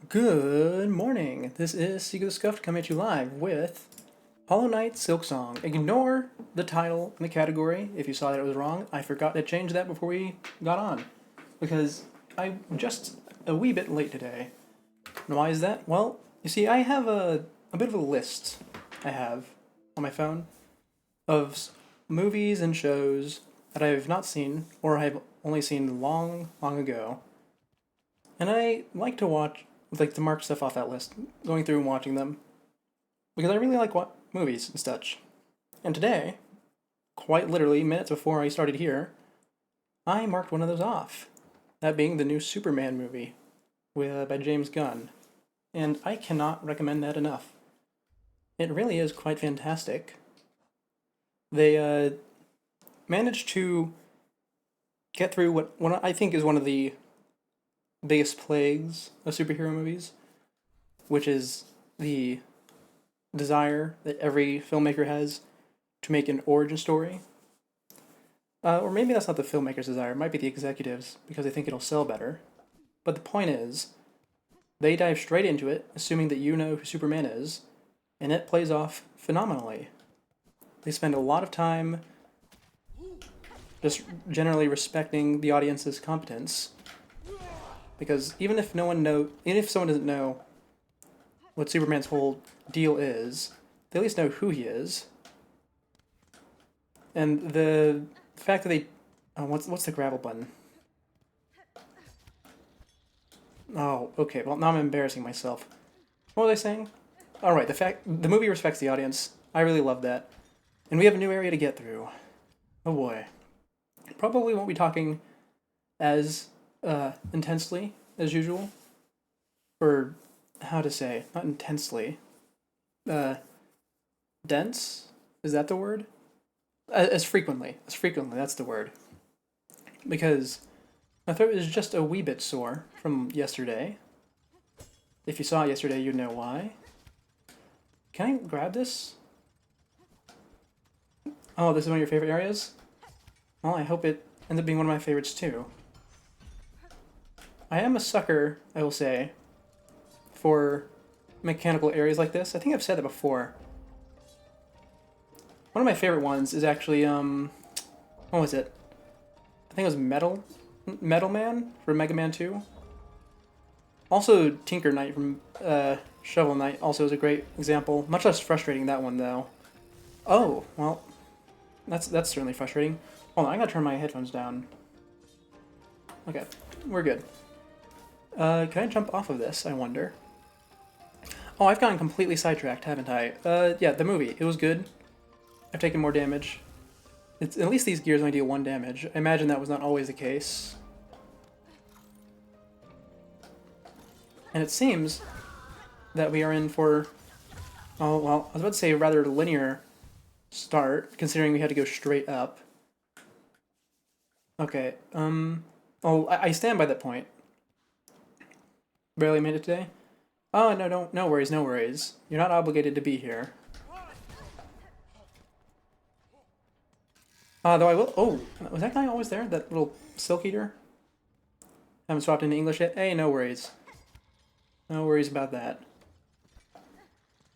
Good morning. This is Seeker the Scuffed coming at you live with Hollow Knight Silksong. Ignore the title and the category if you saw that it was wrong. I forgot to change that before we got on because I'm just a wee bit late today. And why is that? Well, you see, I have a bit of a list I have on my phone of movies and shows that I have not seen or I've only seen long, long ago. And I like to mark stuff off that list, going through and watching them, because I really like movies and such. And today, quite literally minutes before I started here, I marked one of those off. That being the new Superman movie by James Gunn. And I cannot recommend that enough. It really is quite fantastic. They managed to get through what I think is one of the biggest plagues of superhero movies, which is the desire that every filmmaker has to make an origin story. Or maybe that's not the filmmaker's desire, it might be the executives, because they think it'll sell better. But the point is, they dive straight into it, assuming that you know who Superman is, and it plays off phenomenally. They spend a lot of time just generally respecting the audience's competence, because even if someone doesn't know what Superman's whole deal is, they at least know who he is. And the fact that what's the gravel button? Oh, okay. Well, now I'm embarrassing myself. What was I saying? All right. The movie respects the audience. I really love that, and we have a new area to get through. Oh boy. Probably won't be talking as intensely as usual, or how to say, not intensely, dense. Is that the word? As frequently, that's the word. Because my throat is just a wee bit sore from yesterday. If you saw it yesterday, you'd know why. Can I grab this? Oh, this is one of your favorite areas? Well, I hope it ends up being one of my favorites too. I am a sucker, I will say, for mechanical areas like this. I think I've said that before. One of my favorite ones is actually, what was it? I think it was Metal Man from Mega Man 2. Also, Tinker Knight from Shovel Knight also is a great example. Much less frustrating, that one, though. Oh, well, that's certainly frustrating. Hold on, I gotta turn my headphones down. Okay, we're good. Can I jump off of this, I wonder? Oh, I've gotten completely sidetracked, haven't I? Yeah, the movie. It was good. I've taken more damage. At least these gears only deal 1 damage. I imagine that was not always the case. And it seems that we are in for... Oh, well, I was about to say a rather linear start, considering we had to go straight up. Okay, Oh, I stand by that point. Barely made it today. Oh, no worries, no worries. You're not obligated to be here. Though I will... Oh, was that guy always there? That little silk eater? Haven't swapped into English yet? Hey, no worries. No worries about that.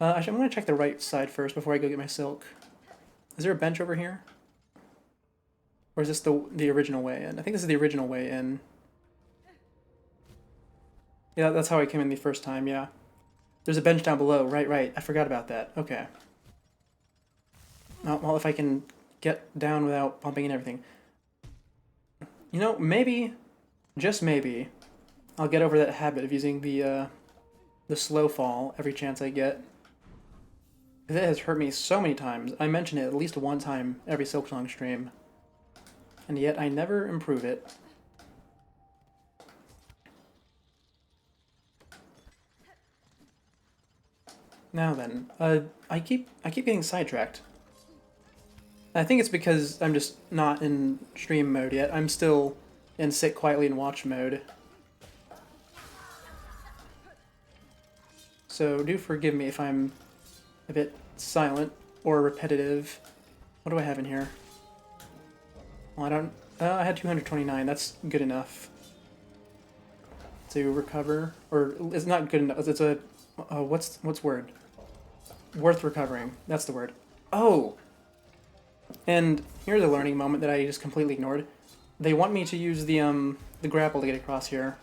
Actually, I'm going to check the right side first before I go get my silk. Is there a bench over here? Or is this the original way in? I think this is the original way in. Yeah, that's how I came in the first time, yeah. There's a bench down below. Right. I forgot about that. Okay. Oh, well, if I can get down without bumping and everything. You know, maybe, just maybe, I'll get over that habit of using the slow fall every chance I get. Because it has hurt me so many times. I mention it at least one time every Silksong stream. And yet I never improve it. Now then, I keep getting sidetracked. I think it's because I'm just not in stream mode yet. I'm still in sit quietly and watch mode. So do forgive me if I'm a bit silent or repetitive. What do I have in here? Well, I had 229. That's good enough. to recover, or it's not good enough. It's a what's word? Worth recovering. That's the word. Oh, and here's a learning moment that I just completely ignored. They want me to use the grapple to get across here.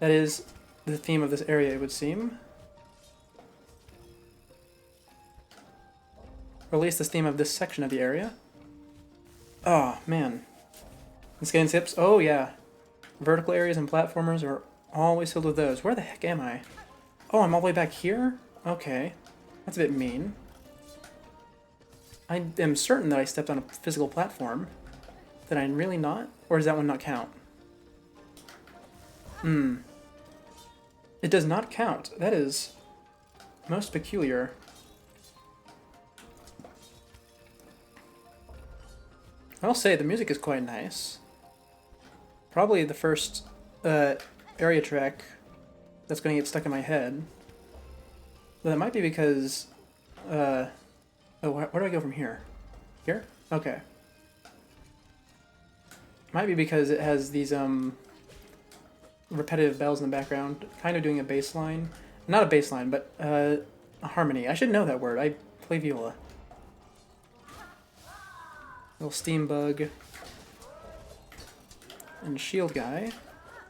That is the theme of this area, it would seem. Or at least the theme of this section of the area. Oh, man. Skin tips? Oh, yeah. Vertical areas and platformers are always filled with those. Where the heck am I? Oh, I'm all the way back here? Okay. That's a bit mean. I am certain that I stepped on a physical platform. Did I really not? Or does that one not count? It does not count. That is most peculiar. I'll say the music is quite nice. Probably the first area track that's going to get stuck in my head. But that might be because... oh, where do I go from here? Here? Okay. Might be because it has these repetitive bells in the background, kind of doing a bass line. Not a bass line, but a harmony. I should know that word. I play viola. Little steam bug. And shield guy.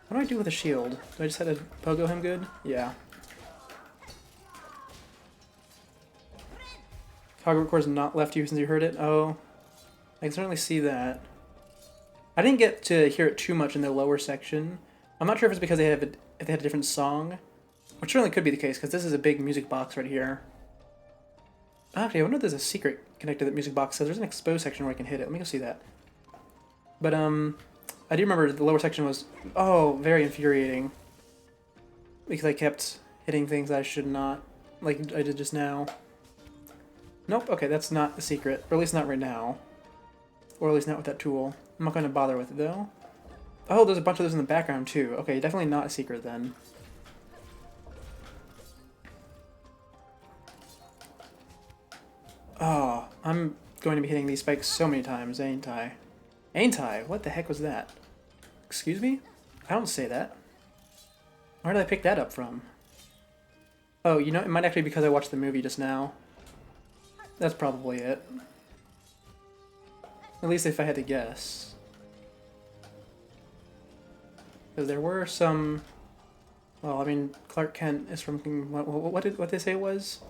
What do I do with a shield? Do I just have to pogo him good? Yeah. Cog record's not left you since you heard it? Oh. I can certainly see that. I didn't get to hear it too much in the lower section. I'm not sure if it's because if they had a different song. Which certainly could be the case, because this is a big music box right here. Actually, I wonder if there's a secret connected to that music box. So there's an exposed section where I can hit it. Let me go see that. But, I do remember the lower section was, oh, very infuriating. Because I kept hitting things that I should not, like I did just now. Nope, okay, that's not a secret. Or at least not right now. Or at least not with that tool. I'm not going to bother with it, though. Oh, there's a bunch of those in the background, too. Okay, definitely not a secret, then. Oh, I'm going to be hitting these spikes so many times, ain't I? Ain't I? What the heck was that? Excuse me? I don't say that. Where did I pick that up from? Oh, you know, it might actually be because I watched the movie just now. That's probably it. At least if I had to guess. Because there were some... Well, I mean, Clark Kent is from... What did they say it was?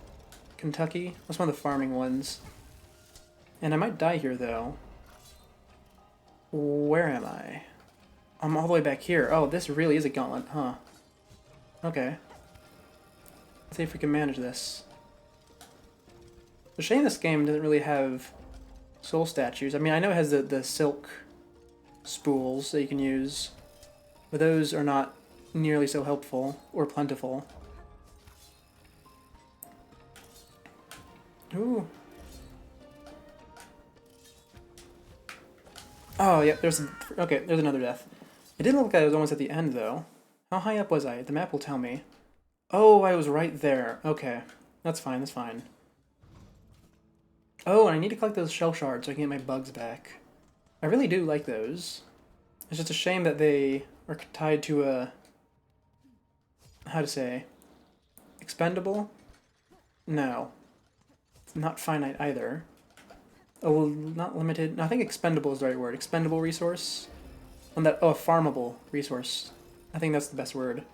Kentucky? That's one of the farming ones. And I might die here, though. Where am I? I'm all the way back here. Oh, this really is a gauntlet, huh? Okay. Let's see if we can manage this. It's a shame this game doesn't really have soul statues. I mean, I know it has the silk spools that you can use, but those are not nearly so helpful or plentiful. Ooh. Oh, yeah, there's... Okay, there's another death. It didn't look like I was almost at the end, though. How high up was I? The map will tell me. Oh, I was right there. Okay. That's fine, that's fine. Oh, and I need to collect those shell shards so I can get my bugs back. I really do like those. It's just a shame that they are tied to a... How to say? Expendable? No. It's not finite either. Oh, not limited. No, I think expendable is the right word. Expendable resource. On that, oh, a farmable resource. I think that's the best word.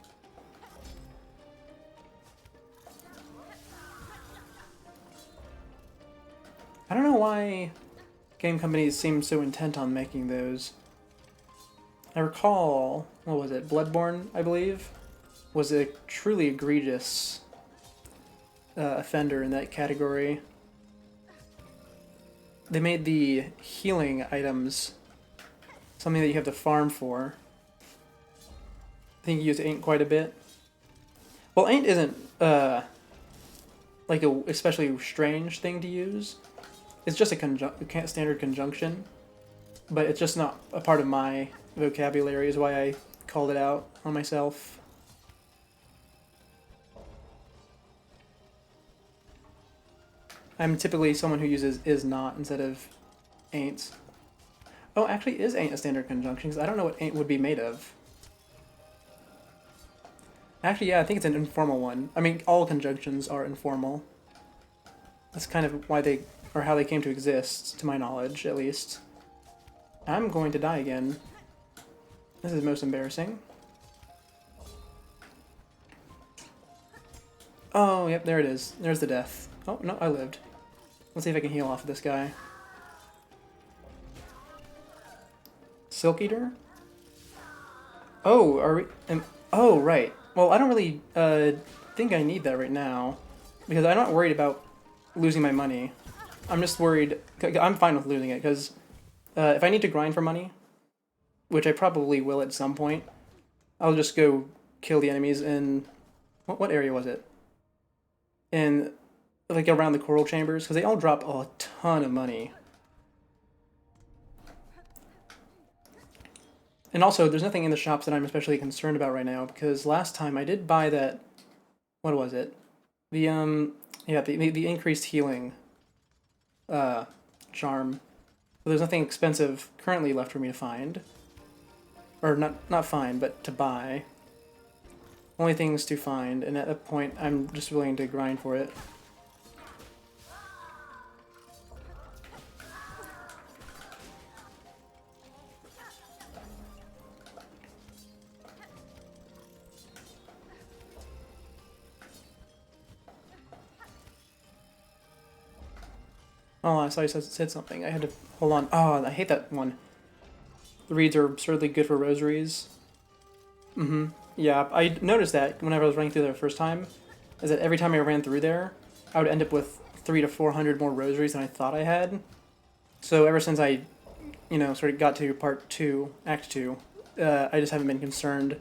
I don't know why game companies seem so intent on making those. I recall, what was it, Bloodborne, I believe, was a truly egregious offender in that category. They made the healing items something that you have to farm for. I think you use Ain't quite a bit. Well, Ain't isn't like a especially strange thing to use. It's just a standard conjunction, but it's just not a part of my vocabulary is why I called it out on myself. I'm typically someone who uses is not instead of ain't. Oh, actually, is ain't a standard conjunction? Because I don't know what ain't would be made of. Actually, yeah, I think it's an informal one. I mean, all conjunctions are informal. That's kind of why they, or how they came to exist, to my knowledge, at least. I'm going to die again. This is most embarrassing. Oh, yep, there it is. There's the death. Oh, no, I lived. Let's see if I can heal off of this guy. Silk Eater? Oh, are we... oh, right. Well, I don't really think I need that right now. Because I'm not worried about losing my money. I'm just worried... I'm fine with losing it, because if I need to grind for money, which I probably will at some point, I'll just go kill the enemies in... What area was it? In, like, around the coral chambers, because they all drop a ton of money. And also, there's nothing in the shops that I'm especially concerned about right now, because last time I did buy that... What was it? The, yeah, the increased healing charm. But there's nothing expensive currently left for me to find. Or not find, but to buy. Only things to find, and at that point, I'm just willing to grind for it. Oh, I saw you said something. I had to hold on. Oh, I hate that one. The reeds are absurdly good for rosaries. Mm-hmm. Yeah, I noticed that whenever I was running through there the first time, is that every time I ran through there, I would end up with 300 to 400 more rosaries than I thought I had. So ever since I, sort of got to part 2, Act 2, I just haven't been concerned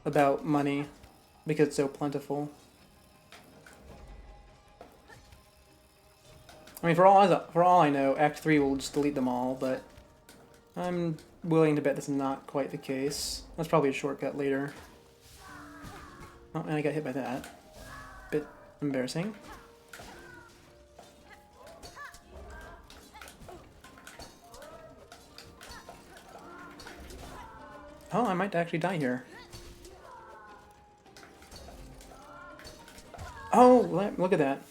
about money because it's so plentiful. I mean, for all I know, Act 3 will just delete them all, but I'm willing to bet that's not quite the case. That's probably a shortcut later. Oh, and I got hit by that. Bit embarrassing. Oh, I might actually die here. Oh, look at that.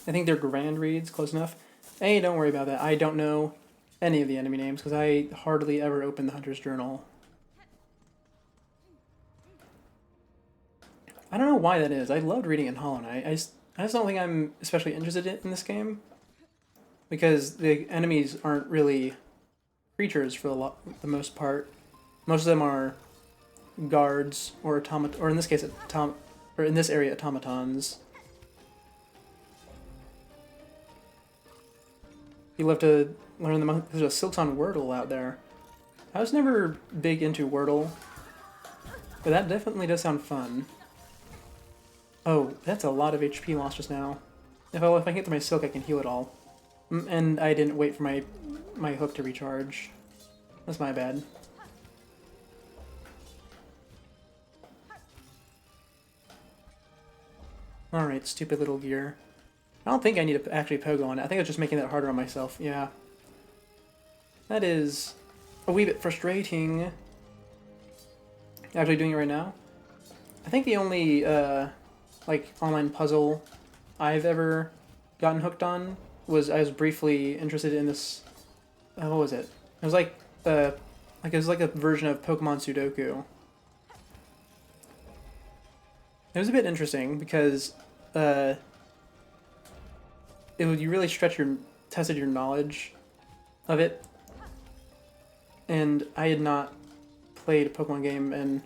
I think they're Grand Reeds, close enough. Hey, don't worry about that. I don't know any of the enemy names, because I hardly ever open the Hunter's Journal. I don't know why that is. I loved reading in Hollow Knight. I just don't think I'm especially interested in this game. Because the enemies aren't really creatures for the most part. Most of them are guards or or in this case, or in this area, automatons. You'll have to learn there's a Silksong Wordle out there. I was never big into Wordle, but that definitely does sound fun. Oh, that's a lot of HP lost just now. If I hit my silk, I can heal it all. And I didn't wait for my hook to recharge. That's my bad. Alright, stupid little gear. I don't think I need to actually pogo on it. I think I was just making that harder on myself. Yeah. That is a wee bit frustrating. Actually doing it right now. I think the only, like, online puzzle I've ever gotten hooked on was I was briefly interested in this... what was it? It was like it was like a version of Pokemon Sudoku. It was a bit interesting because you really tested your knowledge of it, and I had not played a Pokemon game in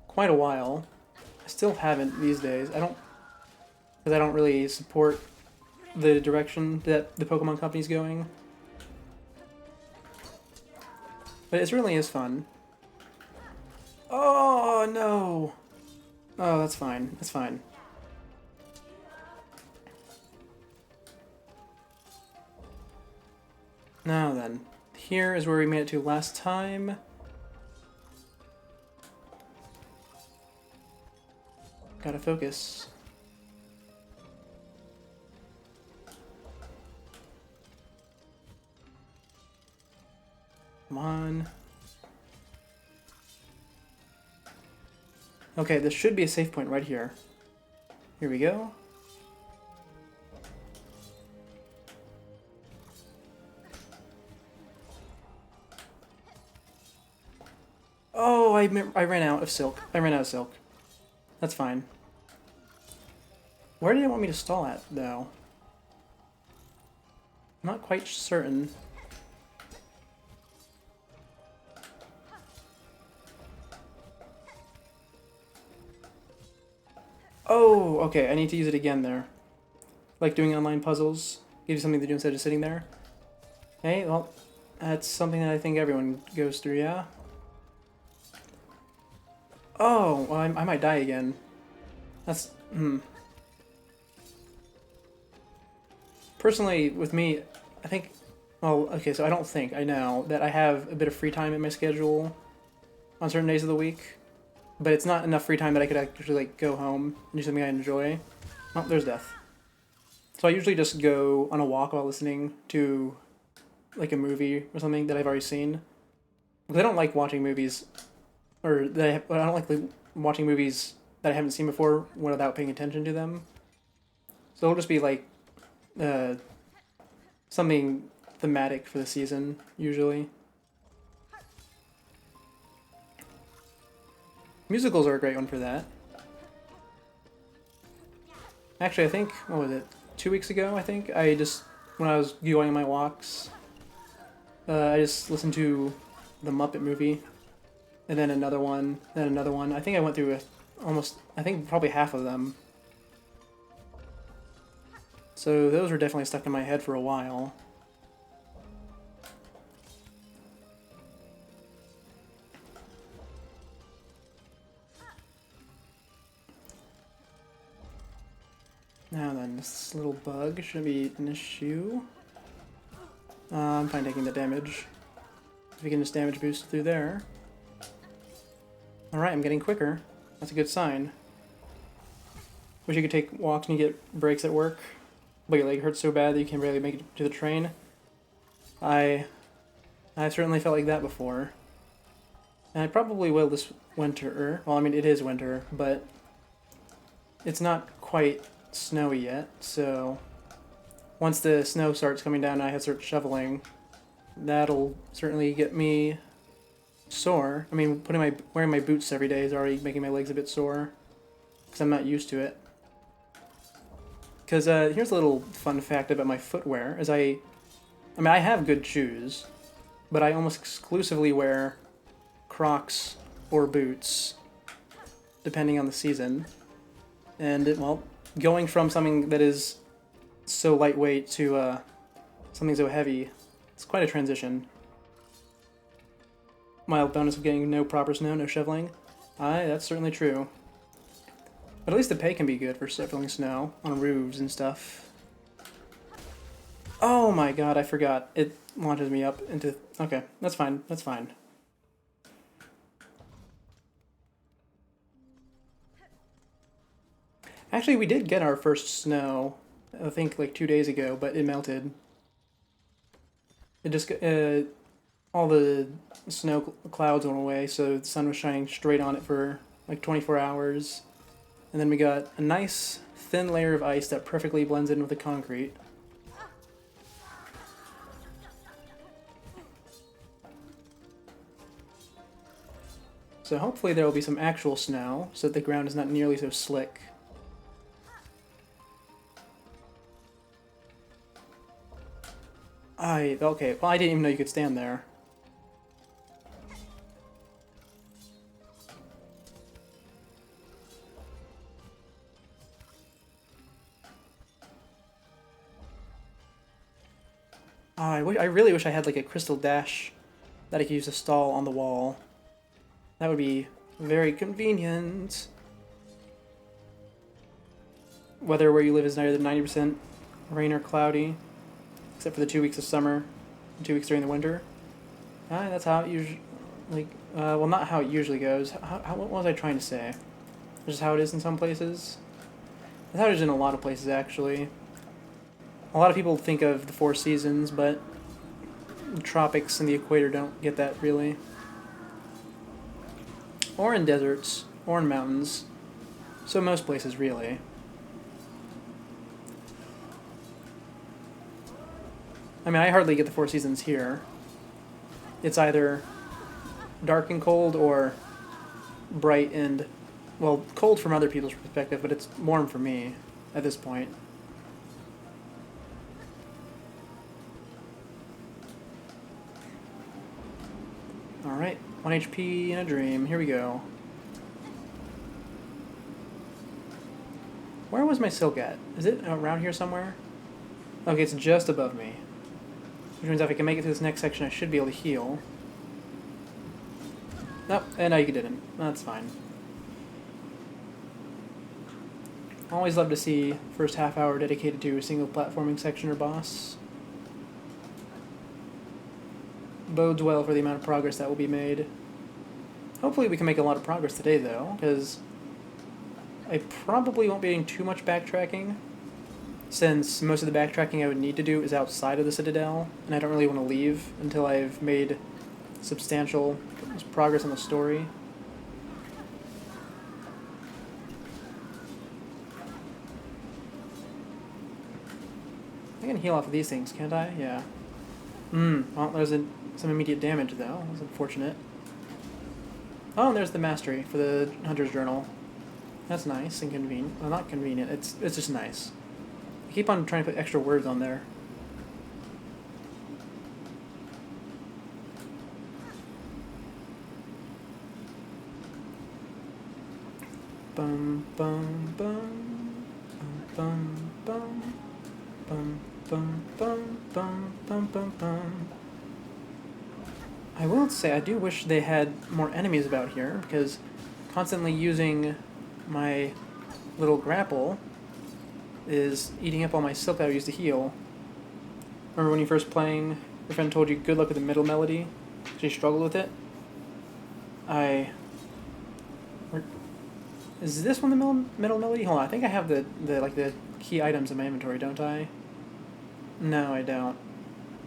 quite a while. I still haven't these days. Because I don't really support the direction that the Pokemon company's going. But it certainly is fun. Oh no! Oh, that's fine. That's fine. Now then, here is where we made it to last time. Gotta focus. Come on. Okay, this should be a safe point right here. Here we go. Oh, I ran out of silk. I ran out of silk. That's fine. Where do they want me to stall at, though? I'm not quite certain. Oh, okay, I need to use it again there. Like doing online puzzles. Give you something to do instead of sitting there. Okay, well, that's something that I think everyone goes through, yeah? Oh, well, I might die again. That's, Personally, with me, I think, well, okay, so I don't think, I know, that I have a bit of free time in my schedule on certain days of the week, but it's not enough free time that I could actually, like, go home and do something I enjoy. Oh, there's death. So I usually just go on a walk while listening to, like, a movie or something that I've already seen. Because I don't like watching movies, or I don't like watching movies that I haven't seen before without paying attention to them. So it'll just be, like, something thematic for the season, usually. Musicals are a great one for that. Actually, I think, what was it, 2 weeks ago, I think? When I was going on my walks, I just listened to the Muppet movie, and then another one, then another one. I think I went through probably half of them. So those were definitely stuck in my head for a while. Now then, this little bug shouldn't be an issue. I'm fine taking the damage. If we can just damage boost through there. Alright, I'm getting quicker. That's a good sign. Wish you could take walks and you get breaks at work, but your leg hurts so bad that you can barely make it to the train. I've certainly felt like that before. And I probably will this winter. Well, I mean, it is winter, but it's not quite snowy yet, so once the snow starts coming down and I have to start shoveling, that'll certainly get me sore. I mean, wearing my boots every day is already making my legs a bit sore, because I'm not used to it. Because here's a little fun fact about my footwear, I have good shoes, but I almost exclusively wear Crocs or boots, depending on the season. And, well, going from something that is so lightweight to something so heavy, it's quite a transition. Mild bonus of getting no proper snow, no shoveling. Aye, that's certainly true. But at least the pay can be good for shoveling snow on roofs and stuff. Oh my god, I forgot. It launches me up into... Okay, that's fine, that's fine. Actually, we did get our first snow, I think like 2 days ago, but it melted. It just... all the snow clouds went away, so the sun was shining straight on it for like 24 hours. And then we got a nice thin layer of ice that perfectly blends in with the concrete. So hopefully there will be some actual snow, so that the ground is not nearly so slick. Okay, well I didn't even know you could stand there. I really wish I had like a crystal dash that I could use to stall on the wall. That would be very convenient. Weather where you live is either 90% rain or cloudy, except for the 2 weeks of summer, and 2 weeks during the winter. That's how it usually, well, not how it usually goes. What was I trying to say? Just how it is in some places. That's how it is in a lot of places, actually. A lot of people think of the 4 seasons, but the tropics and the equator don't get that, really. Or in deserts. or in mountains. So most places, really. I mean, I hardly get the Four Seasons here. It's either dark and cold or bright and, well, cold from other people's perspective, but it's warm for me at this point. Alright, 1 HP in a dream. Here we go. Where was my silk at? Is it around here somewhere? Okay, it's just above me. Which means if I can make it to this next section, I should be able to heal. Nope, and no, you didn't. That's fine. Always love to see first half hour dedicated to a single platforming section or boss. Bodes well for the amount of progress that will be made. Hopefully we can make a lot of progress today, though, because I probably won't be doing too much backtracking, since most of the backtracking I would need to do is outside of the Citadel, and I don't really want to leave until I've made substantial progress on the story. I can heal off of these things, can't I? Yeah. Well, there's some immediate damage, though. That's unfortunate. Oh, and there's the mastery for the Hunter's Journal. That's nice and convenient. Well, not convenient. It's just nice. I keep on trying to put extra words on there. Bum bum bum bum bum bum bum bum bum bum bum bum. I will say I do wish they had more enemies about here, because constantly using my little grapple is eating up all my silk that I used to heal. Remember when you first playing, your friend told you good luck with the middle melody? She struggled with it? Is this one the middle melody? Hold on, I think I have the key items in my inventory, don't I? No, I don't.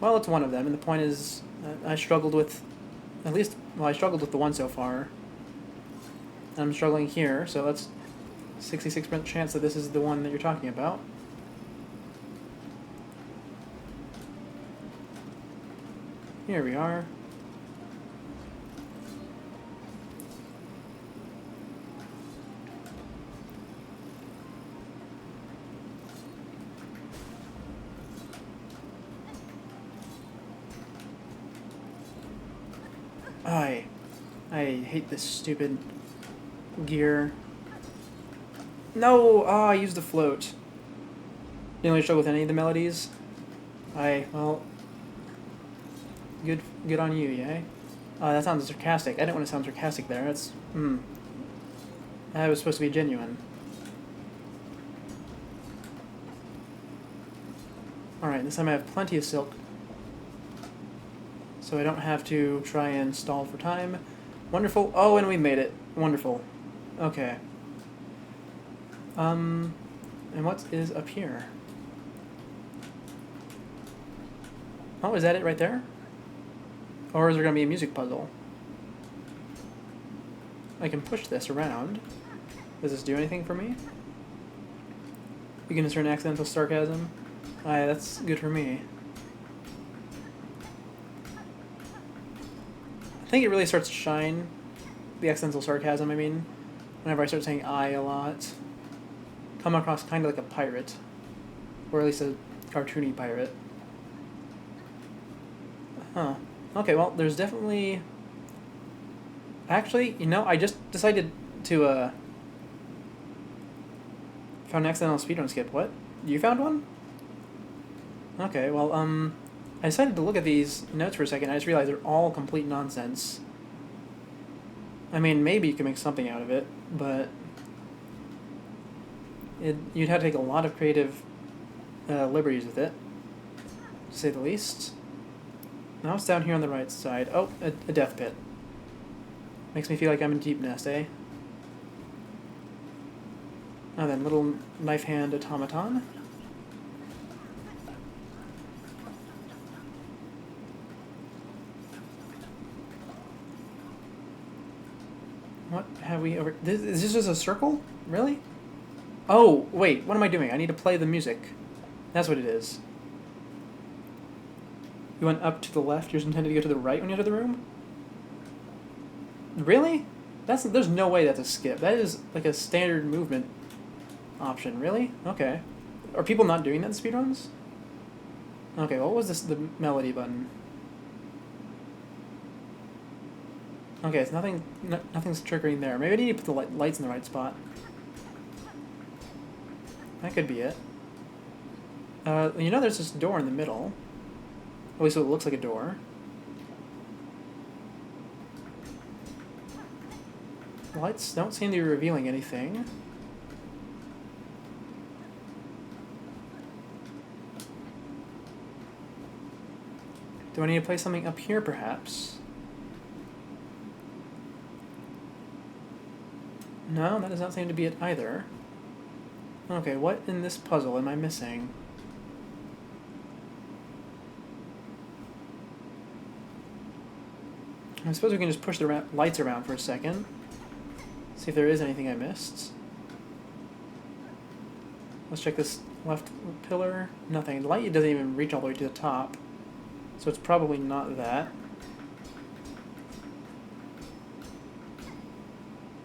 Well, it's one of them, and the point is, I struggled with, I struggled with the one so far. I'm struggling here, so that's 66% chance that this is the one that you're talking about. Here we are. I hate this stupid gear. No! I used the float. You don't really struggle with any of the melodies? Well, good on you, yay? That sounds sarcastic. I didn't want to sound sarcastic there. That's, that was supposed to be genuine. Alright, this time I have plenty of silk, so I don't have to try and stall for time. Wonderful. Oh, and we made it. Wonderful. Okay. And what is up here? Oh, is that it right there? Or is there going to be a music puzzle? I can push this around. Does this do anything for me? You can insert an accidental sarcasm. Aye, that's good for me. I think it really starts to shine, the accidental sarcasm, I mean, whenever I start saying I a lot. Come across kind of like a pirate. Or at least a cartoony pirate. Huh. Okay, well, there's definitely... Actually, you know, I just decided to, found an accidental speedrun skip. What? You found one? Okay, well, I decided to look at these notes for a second. I just realized they're all complete nonsense. I mean, maybe you can make something out of it, but you'd have to take a lot of creative liberties with it, to say the least. Now it's down here on the right side. Oh, a death pit. Makes me feel like I'm in Deep Nest, eh? Now then, little knife hand automaton. What have we over... Is this just a circle? Really? Oh, wait, what am I doing? I need to play the music. That's what it is. You went up to the left, yours intended to go to the right when you enter the room? Really? There's no way that's a skip. That is like a standard movement option. Really? Okay. Are people not doing that in speedruns? Okay, what was this? The melody button. Okay, it's nothing's triggering there. Maybe I need to put the lights in the right spot. That could be it. You know there's this door in the middle. At least it looks like a door. The lights don't seem to be revealing anything. Do I need to play something up here, perhaps? No, that does not seem to be it either. Okay, what in this puzzle am I missing? I suppose we can just push the lights around for a second. See if there is anything I missed. Let's check this left pillar. Nothing. The light doesn't even reach all the way to the top. So it's probably not that.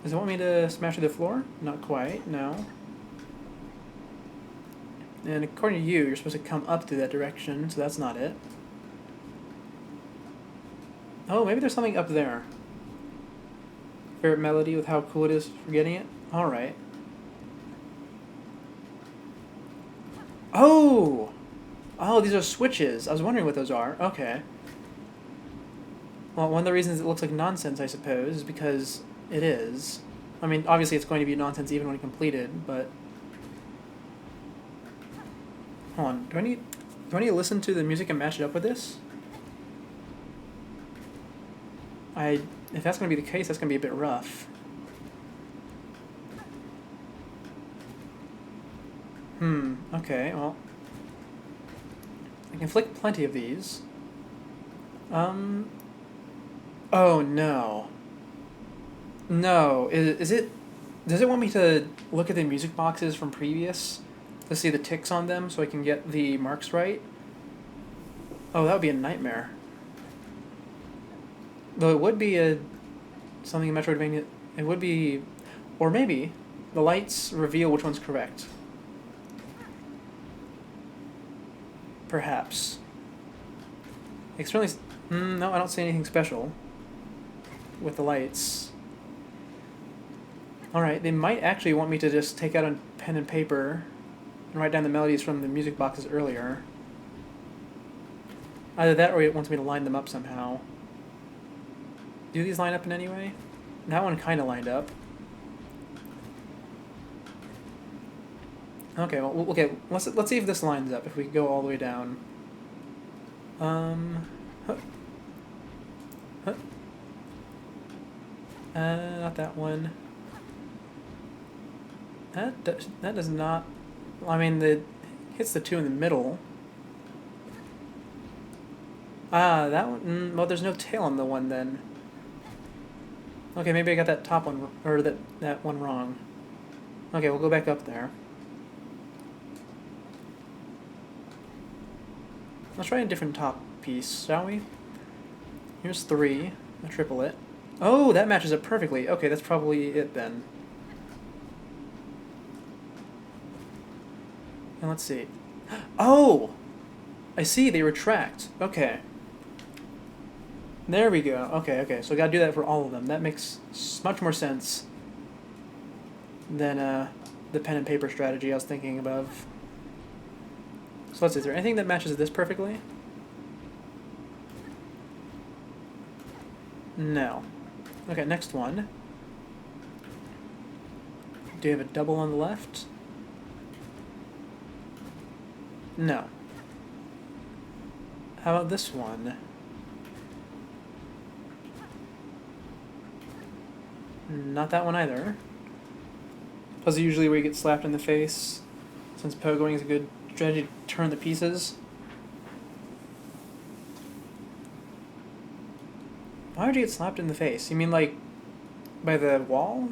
Does it want me to smash through the floor? Not quite, no. And according to you, you're supposed to come up through that direction, so that's not it. Oh, maybe there's something up there. Favorite melody with how cool it is for getting it? Alright. Oh! Oh, these are switches. I was wondering what those are. Okay. Well, one of the reasons it looks like nonsense, I suppose, is because it is. I mean, obviously it's going to be nonsense even when completed, but... Hold on. Do I need to listen to the music and match it up with this? If that's going to be the case, that's going to be a bit rough. Okay, well... I can flick plenty of these. Oh, no. No. Is it... Does it want me to look at the music boxes from previous to see the ticks on them so I can get the marks right? Oh, that would be a nightmare. Though it would be something in Metroidvania... It would be... Or maybe the lights reveal which one's correct. Perhaps. Extremely... no, I don't see anything special with the lights. Alright, they might actually want me to just take out a pen and paper and write down the melodies from the music boxes earlier. Either that or it wants me to line them up somehow. Do these line up in any way? That one kind of lined up. Okay, well, okay. Let's see if this lines up. If we go all the way down. Not that one. That does not. I mean, the hits the two in the middle. Ah, that one. Well, there's no tail on the one then. Okay, maybe I got that top one or that one wrong. Okay, we'll go back up there. Let's try a different top piece, shall we? Here's 3, a triplet. Oh, that matches up perfectly. Okay, that's probably it then. And let's see. Oh! I see, they retract. Okay. There we go. Okay, so I gotta do that for all of them. That makes much more sense than the pen and paper strategy I was thinking above. So let's see, is there anything that matches this perfectly? No. Okay, next one. Do you have a double on the left? No. How about this one? Not that one either. Plus usually where you get slapped in the face, since pogoing is a good strategy to turn the pieces. Why would you get slapped in the face? You mean like By the wall?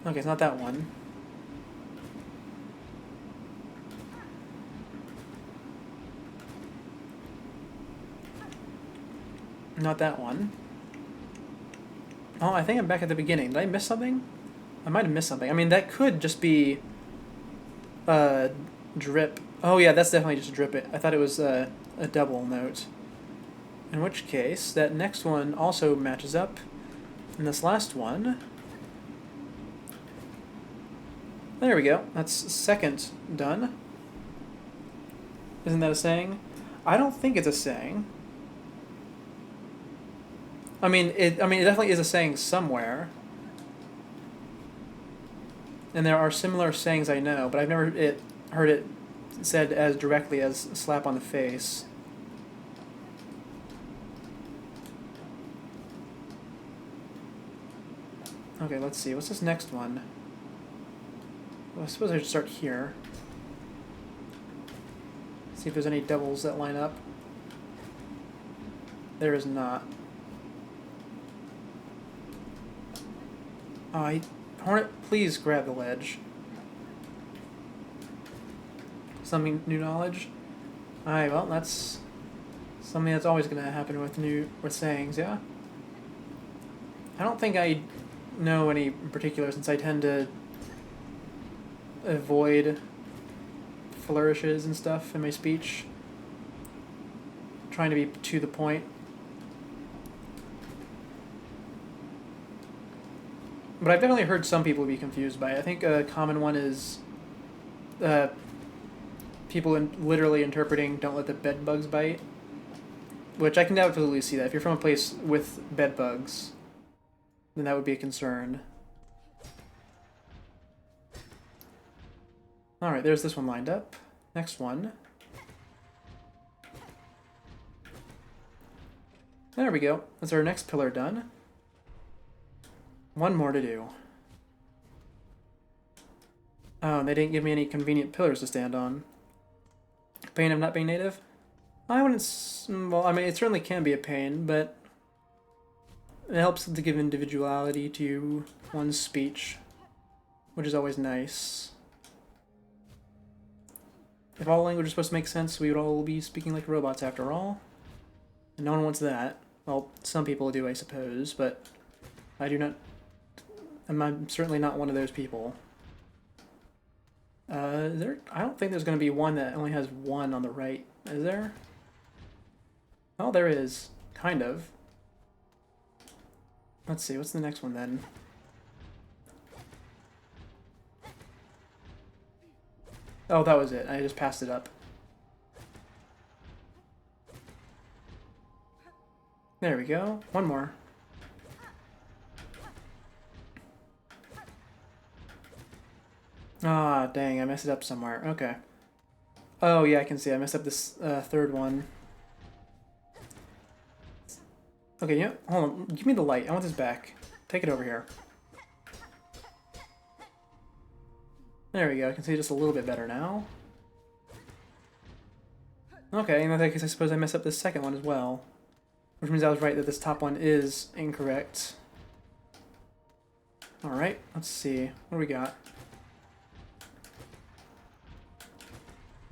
Okay, it's not that one. Not that one. Oh, I think I'm back at the beginning. Did I miss something? I might have missed something. I mean, that could just be drip. Oh yeah, that's definitely just drip it. I thought it was a double note. In which case, that next one also matches up. And this last one... There we go. That's second done. Isn't that a saying? I don't think it's a saying. I mean, it definitely is a saying somewhere. And there are similar sayings I know, but I've never heard it said as directly as slap on the face. Okay, let's see. What's this next one? Well, I suppose I should start here. See if there's any doubles that line up. There is not. Hornet, please grab the ledge. Something new knowledge? Alright, well, that's something that's always going to happen with sayings, yeah? I don't think I know any in particular, since I tend to avoid flourishes and stuff in my speech. Trying to be to the point. But I've definitely heard some people be confused by it. I think a common one is people literally interpreting "don't let the bed bugs bite," which I can absolutely see that. If you're from a place with bed bugs, then that would be a concern. Alright, there's this one lined up. Next one. There we go. That's our next pillar done. One more to do. Oh, and they didn't give me any convenient pillars to stand on. Pain of not being native? I wouldn't... Well, I mean, it certainly can be a pain, but it helps to give individuality to one's speech, which is always nice. If all language is supposed to make sense, we would all be speaking like robots after all. And no one wants that. Well, some people do, I suppose, but I do not... I'm certainly not one of those people. I don't think there's going to be one that only has one on the right. Is there? Oh, there is. Kind of. Let's see, what's the next one then? Oh, that was it. I just passed it up. There we go. One more. Ah, dang, I messed it up somewhere. Okay. Oh, yeah, I can see. I messed up this third one. Okay, yeah, hold on. Give me the light. I want this back. Take it over here. There we go. I can see just a little bit better now. Okay, in that case, I suppose I messed up this second one as well. Which means I was right that this top one is incorrect. Alright, let's see. What do we got?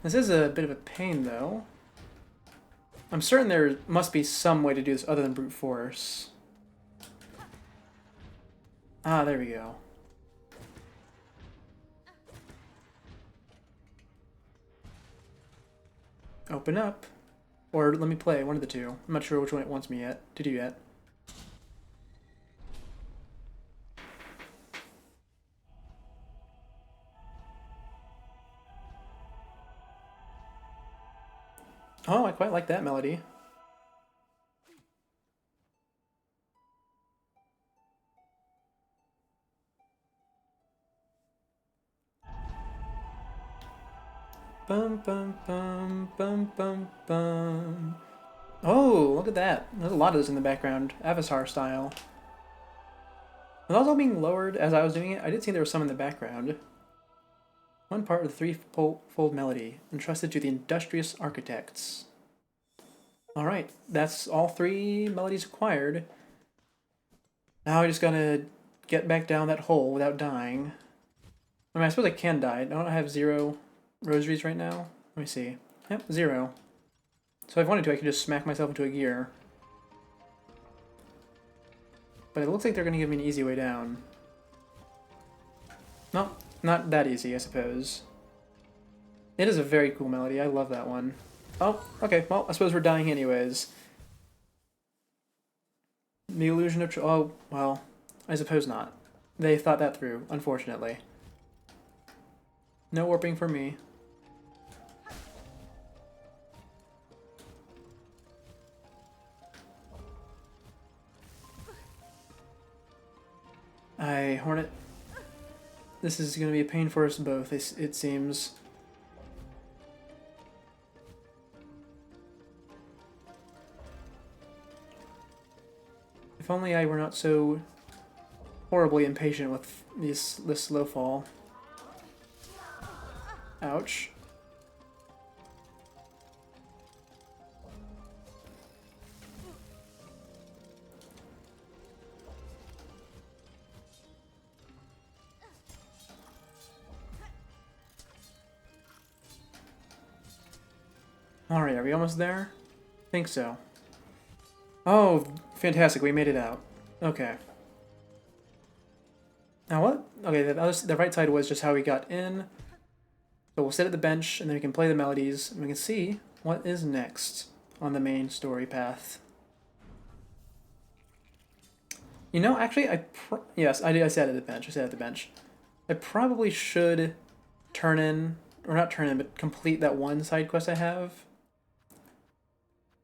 This is a bit of a pain, though. I'm certain there must be some way to do this other than brute force. Ah, there we go. Open up. Or let me play, one of the two. I'm not sure which one it wants me to do yet. Oh, I quite like that melody. Bum bum bum bum bum bum. Oh, look at that. There's a lot of this in the background. Avatar style. When that was all being lowered as I was doing it, I did see there was some in the background. One part of the threefold melody, entrusted to the industrious architects. Alright, that's all 3 melodies acquired. Now I just gotta get back down that hole without dying. I mean, I suppose I can die. Don't I have 0 rosaries right now? Let me see. Yep, 0. So if I wanted to, I could just smack myself into a gear. But it looks like they're gonna give me an easy way down. No, not that easy, I suppose. It is a very cool melody. I love that one. Oh, okay. Well, I suppose we're dying anyways. The illusion of... Oh, well, I suppose not. They thought that through, unfortunately. No warping for me. Hornet. This is going to be a pain for us both, it seems. If only I were not so horribly impatient with this slow fall. Ouch. Alright, are we almost there? Think so. Oh, fantastic, we made it out. Okay. Now what? Okay, the right side was just how we got in. So we'll sit at the bench, and then we can play the melodies, and we can see what is next on the main story path. You know, actually, yes, I sat at the bench. I sat at the bench. I probably should turn in, or not turn in, but complete that one side quest I have.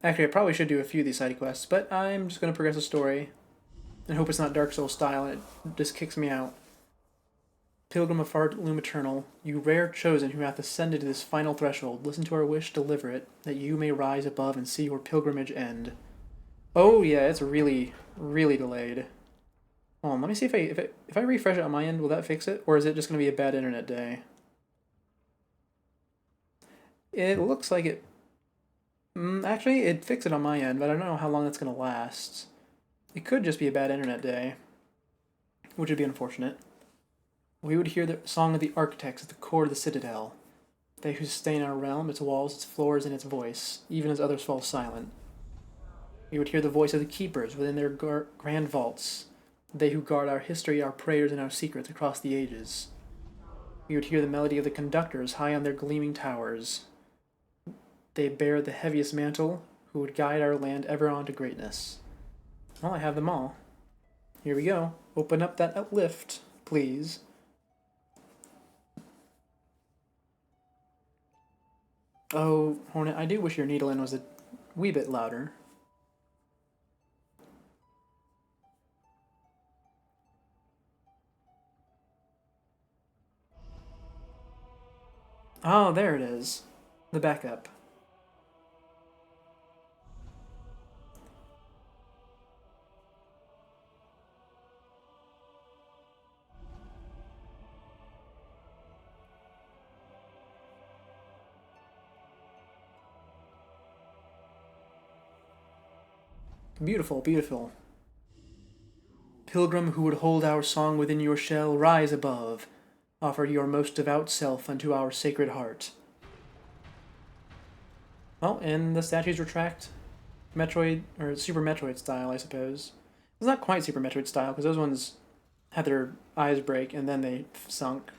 Actually, I probably should do a few of these side quests, but I'm just going to progress the story and hope it's not Dark Souls style and it just kicks me out. Pilgrim of Far Loom Eternal, you rare chosen who hath ascended to this final threshold, listen to our wish, deliver it, that you may rise above and see your pilgrimage end. Oh yeah, it's really, really delayed. Hold on, let me see if I refresh it on my end, will that fix it? Or is it just going to be a bad internet day? It looks like it... actually, it fixed it on my end, but I don't know how long that's going to last. It could just be a bad internet day, which would be unfortunate. We would hear the song of the architects at the core of the citadel. They who sustain our realm, its walls, its floors, and its voice, even as others fall silent. We would hear the voice of the keepers within their grand vaults, they who guard our history, our prayers, and our secrets across the ages. We would hear the melody of the conductors high on their gleaming towers. They bear the heaviest mantle, who would guide our land ever on to greatness. Well, I have them all. Here we go. Open up that lift, please. Oh, Hornet, I do wish your needle-in was a wee bit louder. Oh, there it is. The backup. Beautiful, beautiful. Pilgrim who would hold our song within your shell, rise above. Offer your most devout self unto our sacred heart. Well, and the statues retract Metroid, or Super Metroid style, I suppose. It's not quite Super Metroid style, because those ones had their eyes break and then they sunk.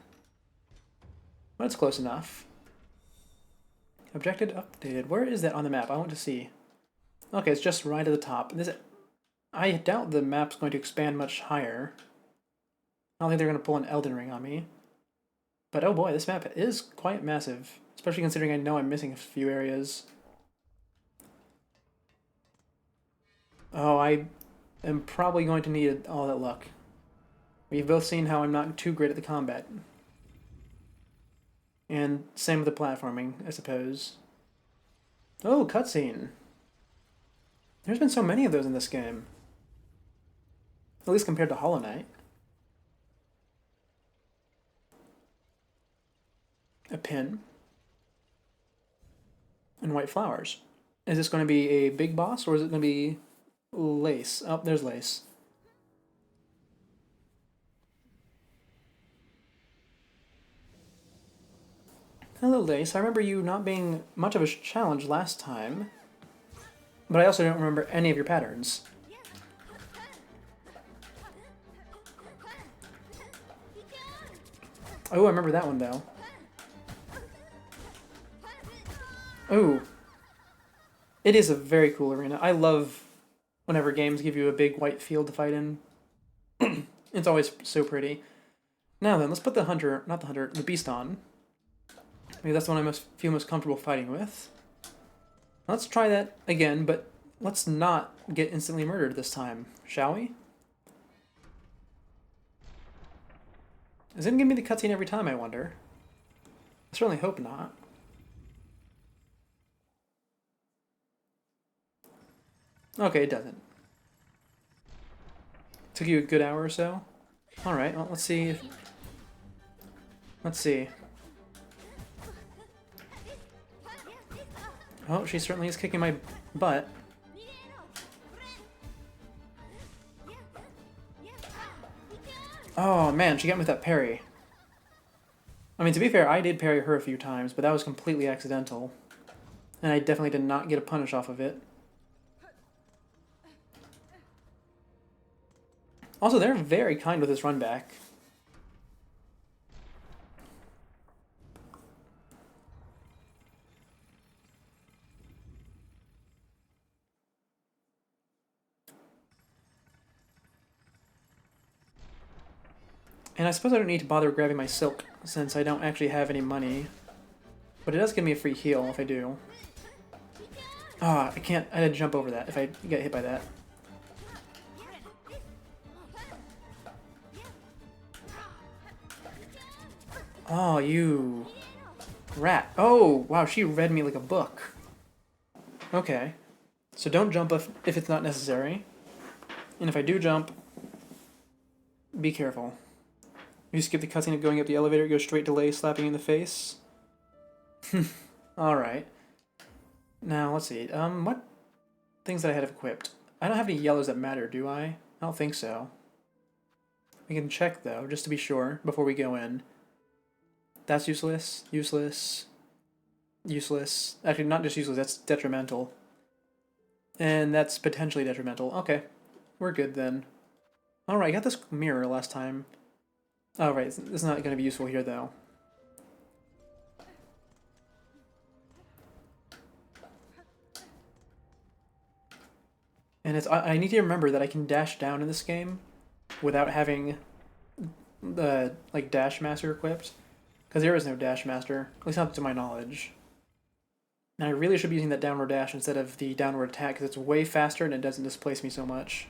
But it's close enough. Objective updated. Where is that on the map? I want to see. Okay, it's just right at the top. I doubt the map's going to expand much higher. I don't think they're going to pull an Elden Ring on me. But oh boy, this map is quite massive. Especially considering I know I'm missing a few areas. Oh, I am probably going to need all that luck. We've both seen how I'm not too great at the combat. And same with the platforming, I suppose. Oh, cutscene. There's been so many of those in this game. At least compared to Hollow Knight. A pin. And white flowers. Is this going to be a big boss, or is it going to be Lace? Oh, there's Lace. Hello, Lace. I remember you not being much of a challenge last time, but I also don't remember any of your patterns. Oh, I remember that one, though. Oh. It is a very cool arena. I love whenever games give you a big white field to fight in. It's always so pretty. Now then, let's put the hunter, not the hunter, the beast on. Maybe that's the one I feel most comfortable fighting with. Let's try that again, but let's not get instantly murdered this time, shall we? Is it going to give me the cutscene every time, I wonder? I certainly hope not. Okay, it doesn't. Took you a good hour or so? Alright, well, let's see. Let's see. Oh, she certainly is kicking my butt. Oh man, she got me with that parry. I mean, to be fair, I did parry her a few times, but that was completely accidental. And I definitely did not get a punish off of it. Also, they're very kind with this run back. And I suppose I don't need to bother grabbing my silk, since I don't actually have any money. But it does give me a free heal if I do. Ah, I can't, I had to jump over that if I get hit by that. Oh, you rat. Oh, wow, she read me like a book. Okay. So don't jump if it's not necessary. And if I do jump, be careful. You skip the cutscene of going up the elevator, go straight to Lei slapping you in the face. Alright. Now, let's see. What things that I had equipped? I don't have any yellows that matter, do I? I don't think so. We can check, though, just to be sure, before we go in. That's useless, useless, useless. Actually, not just useless, that's detrimental. And that's potentially detrimental. Okay, we're good then. Alright, I got this mirror last time. Oh, right, it's not going to be useful here, though. And I need to remember that I can dash down in this game without having the, like, Dash Master equipped. Because there is no Dash Master, at least not to my knowledge. And I really should be using that downward dash instead of the downward attack, because it's way faster and it doesn't displace me so much.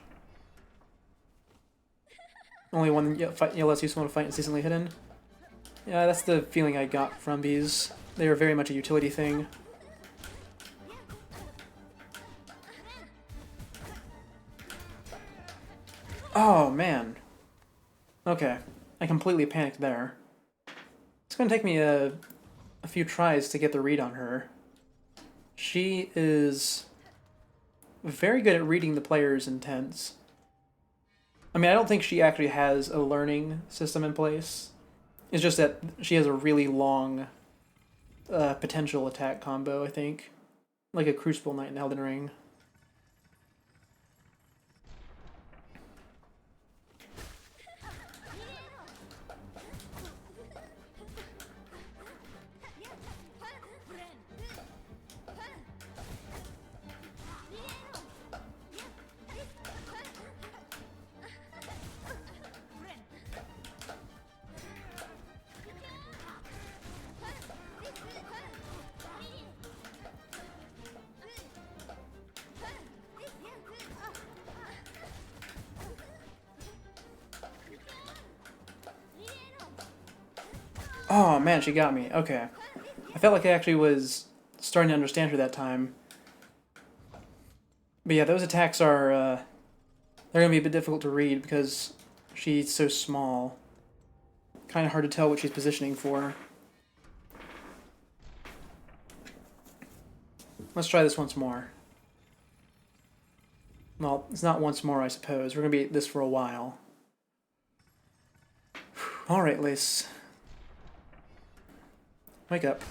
Only one less useful to fight incessantly hidden. Yeah, that's the feeling I got from these. They are very much a utility thing. Oh, man. Okay. I completely panicked there. It's going to take me a few tries to get the read on her. She is very good at reading the player's intents. I mean, I don't think she actually has a learning system in place. It's just that she has a really long potential attack combo, I think. Like a Crucible Knight in Elden Ring. Oh man, she got me. Okay. I felt like I actually was starting to understand her that time. But yeah, those attacks are, they're going to be a bit difficult to read because she's so small. Kind of hard to tell what she's positioning for. Let's try this once more. Well, it's not once more, I suppose. We're gonna be at this for a while. Alright, Lace. Wake up.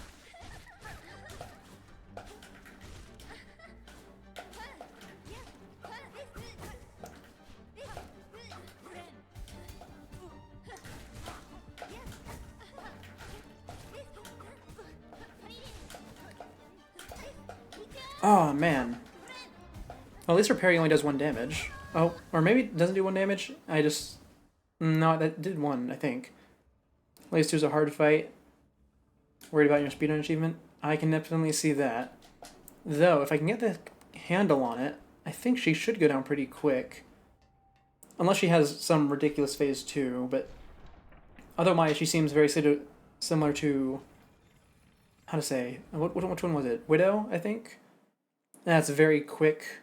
Oh, man. Well, at least her parry only does 1 damage. Oh, or maybe it doesn't do 1 damage. I just... No, that did 1, I think. At least 2 is a hard fight. Worried about your speedrun achievement? I can definitely see that. Though, if I can get the handle on it, I think she should go down pretty quick. Unless she has some ridiculous phase 2, but... Otherwise, she seems very similar to... How to say? Which one was it? Widow, I think? That's a very quick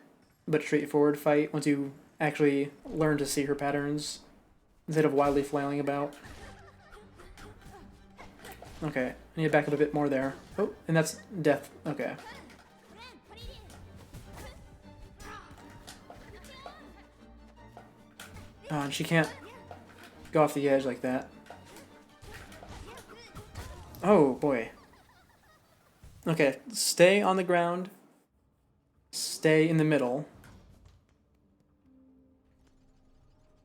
but straightforward fight once you actually learn to see her patterns instead of wildly flailing about. Okay, I need to back up a bit more there. Oh, and that's death. Okay. Oh, and she can't go off the edge like that. Oh, boy. Okay, stay on the ground. Stay in the middle.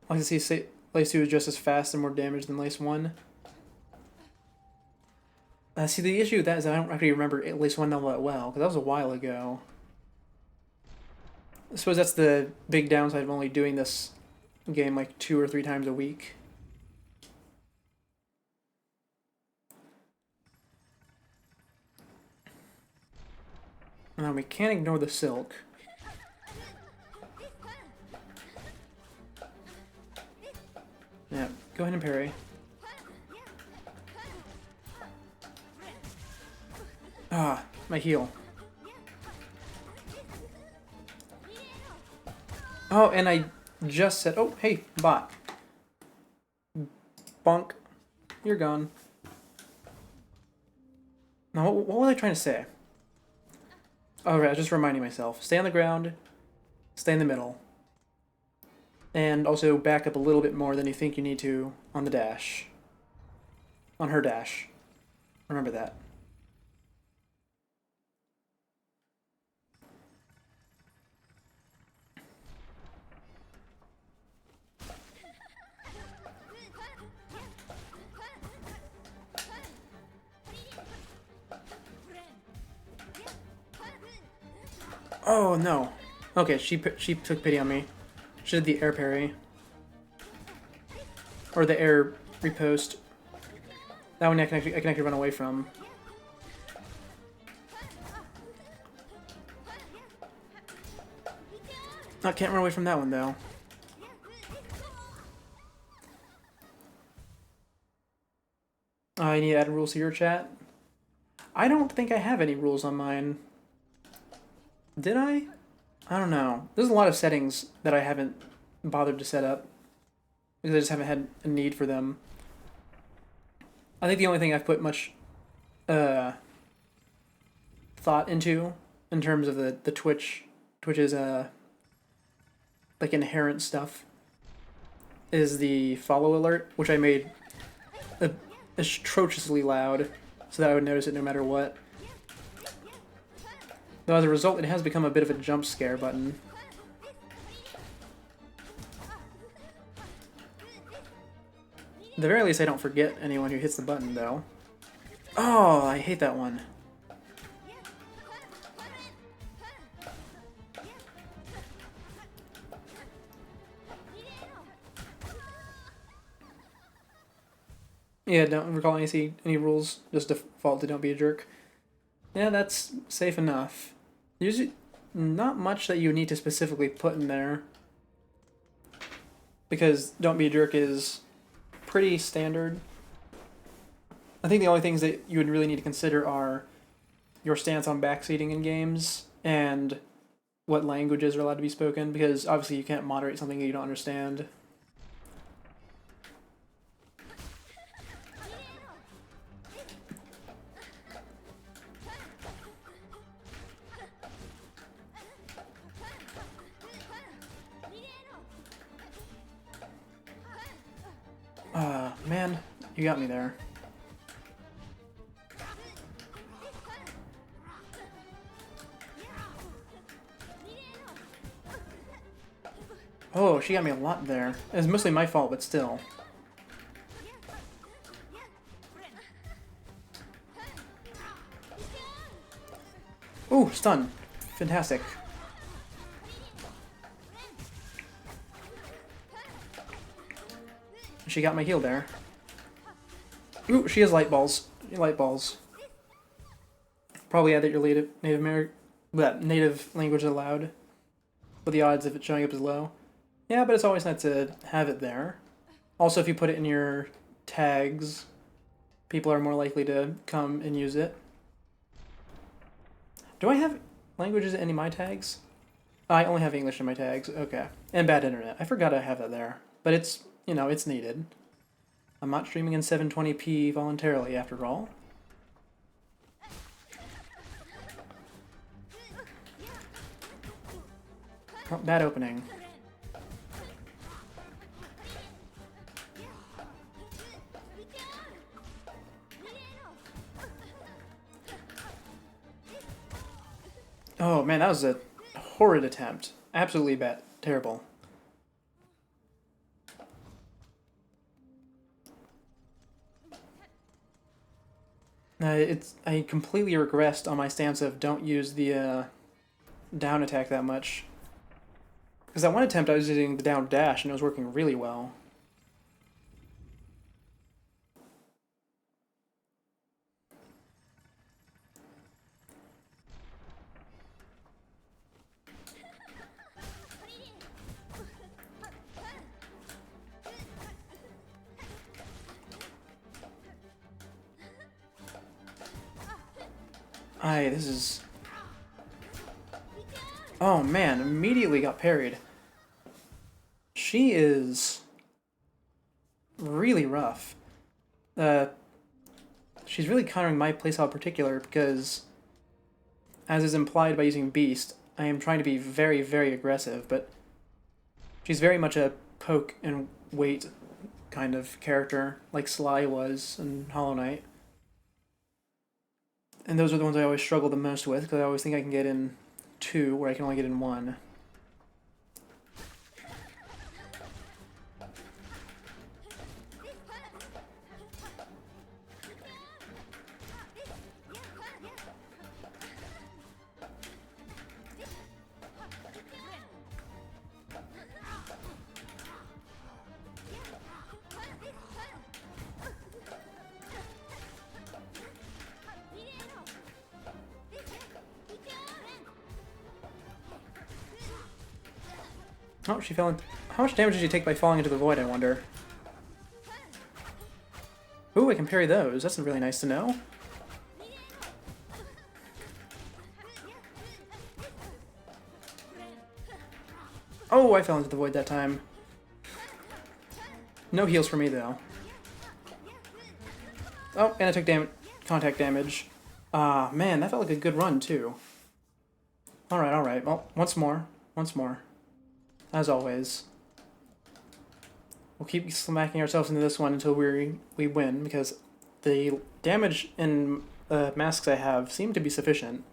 I can see Lace 2 is just as fast and more damage than Lace 1. See, the issue with that is I don't actually remember Lace 1 all that well, because that was a while ago. I suppose that's the big downside of only doing this game like 2 or 3 times a week. Now we can't ignore the Silk. Yeah, go ahead and parry. Ah, my heal. Oh, and I just said, oh, hey, bot. Bonk. You're gone. Now, what was I trying to say? Oh, right, I was just reminding myself. Stay on the ground. Stay in the middle. And also back up a little bit more than you think you need to on the dash. On her dash. Remember that. Oh, no. Okay, she took pity on me. She did the air parry. Or the air repost. That one I can actually run away from. I can't run away from that one, though. I need to add rules to your chat. I don't think I have any rules on mine. Did I? I don't know. There's a lot of settings that I haven't bothered to set up because I just haven't had a need for them. I think the only thing I've put much thought into in terms of the Twitch's like inherent stuff is the follow alert, which I made atrociously loud so that I would notice it no matter what. Though as a result, it has become a bit of a jump scare button. At the very least, I don't forget anyone who hits the button, though. Oh, I hate that one. Yeah, don't recall any rules. Just default to don't be a jerk. Yeah, that's safe enough. Usually, not much that you need to specifically put in there. Because don't be a jerk is pretty standard. I think the only things that you would really need to consider are your stance on backseating in games and what languages are allowed to be spoken, because obviously you can't moderate something that you don't understand. man, you got me there. Oh, she got me a lot there. It's mostly my fault, but still. Ooh, stun. Fantastic. She got my heal there. Ooh, she has light balls. Light balls. Probably add that your native language is allowed, but the odds of it showing up is low. Yeah, but it's always nice to have it there. Also, if you put it in your tags, people are more likely to come and use it. Do I have languages in any of my tags? I only have English in my tags. Okay. And bad internet. I forgot I have that there. But it's, you know, it's needed. I'm not streaming in 720p voluntarily, after all. Oh, bad opening. Oh man, that was a horrid attempt. Absolutely bad. Terrible. I completely regressed on my stance of don't use the down attack that much. Because that one attempt I was using the down dash and it was working really well. This is... Oh man, immediately got parried. She is really rough. She's really countering my playstyle in particular because, as is implied by using Beast, I am trying to be very, very aggressive, but she's very much a poke and wait kind of character, like Sly was in Hollow Knight. And those are the ones I always struggle the most with, because I always think I can get in 2, where I can only get in 1. Oh, she fell in. How much damage did she take by falling into the void, I wonder? Ooh, I can parry those. That's really nice to know. Oh, I fell into the void that time. No heals for me, though. Oh, and I took contact damage. Ah, man, that felt like a good run, too. Alright, alright. Well, once more. Once more. As always. We'll keep smacking ourselves into this one until we win, because the damage in masks I have seem to be sufficient.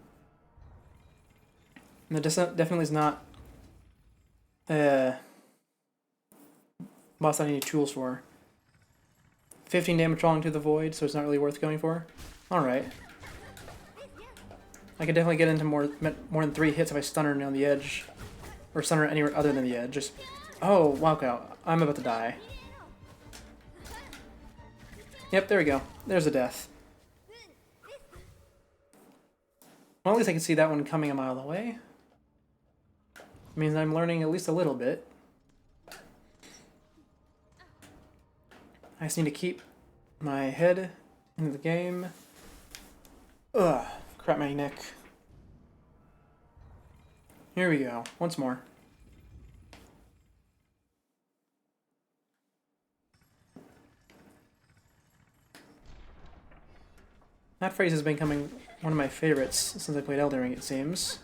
And that definitely is not boss I need tools for. 15 damage falling to the void, so it's not really worth going for. Alright. I could definitely get into more than 3 hits if I stun her on the edge. Or stun her anywhere other than the edge. Just... Oh, wow, I'm about to die. Yep, there we go. There's a death. Well, at least I can see that one coming a mile away. Means I'm learning at least a little bit. I just need to keep my head into the game. Ugh, crap my neck. Here we go, once more. That phrase has been becoming one of my favorites since I played Elden Ring, it seems.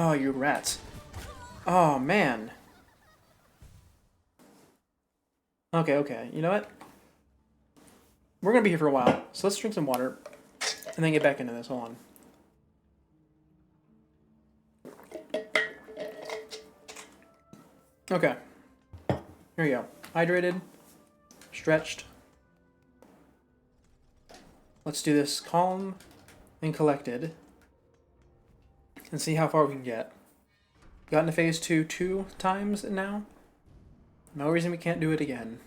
Oh, you rats. Oh, man. Okay, okay. You know what? We're gonna be here for a while, so let's drink some water and then get back into this. Hold on. Okay. Here we go. Hydrated. Stretched. Let's do this calm and collected and see how far we can get. Got into phase 2 times now. No reason we can't do it again.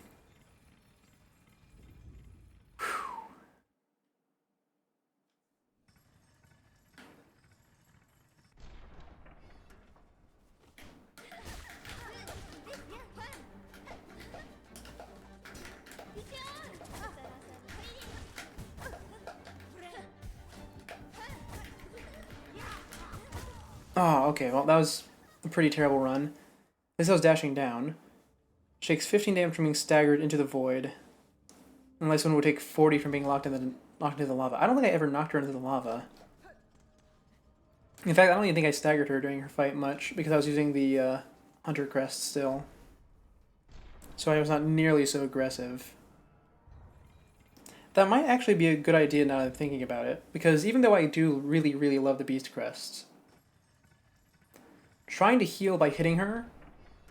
Oh, okay, well that was a pretty terrible run. This I was dashing down. Takes 15 damage from being staggered into the void. Unless one would take 40 from being knocked into the lava. I don't think I ever knocked her into the lava. In fact, I don't even think I staggered her during her fight much, because I was using the Hunter Crest still. So I was not nearly so aggressive. That might actually be a good idea now that I'm thinking about it, because even though I do really, really love the Beast Crests, trying to heal by hitting her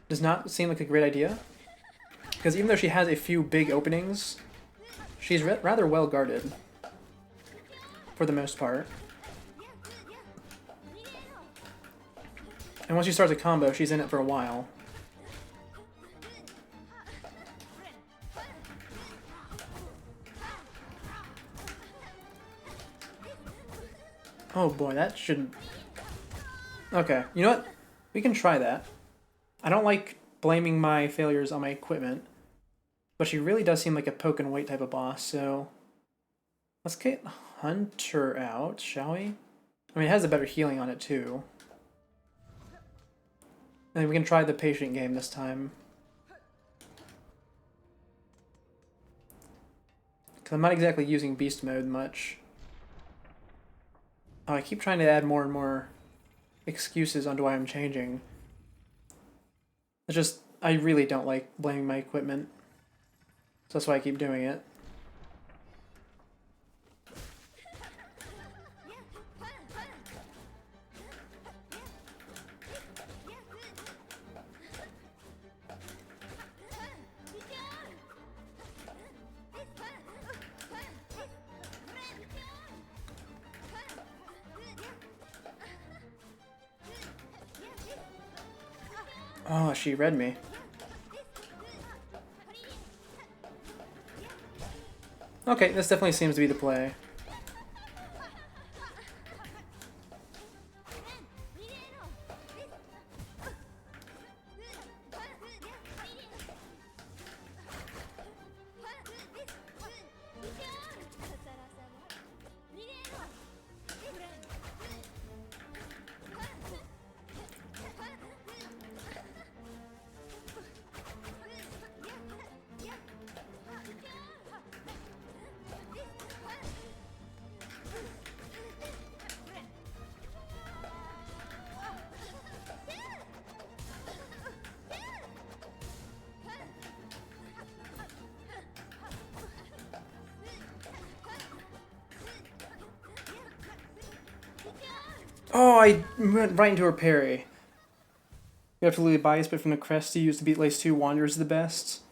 does not seem like a great idea. Because even though she has a few big openings, she's rather well guarded. For the most part. And once she starts a combo, she's in it for a while. Oh boy, that shouldn't... Okay, you know what? We can try that. I don't like blaming my failures on my equipment, but she really does seem like a poke and wait type of boss, so... Let's get Hunter out, shall we? I mean, it has a better healing on it, too. And we can try the patient game this time. Because I'm not exactly using beast mode much. Oh, I keep trying to add more and more excuses onto why I'm changing. It's just, I really don't like blaming my equipment. So that's why I keep doing it. Oh, she read me. Okay, this definitely seems to be the play. Oh, I went right into her parry. You have to lose bias, but from the crest you use to beat Lace 2 Wanderer's the best.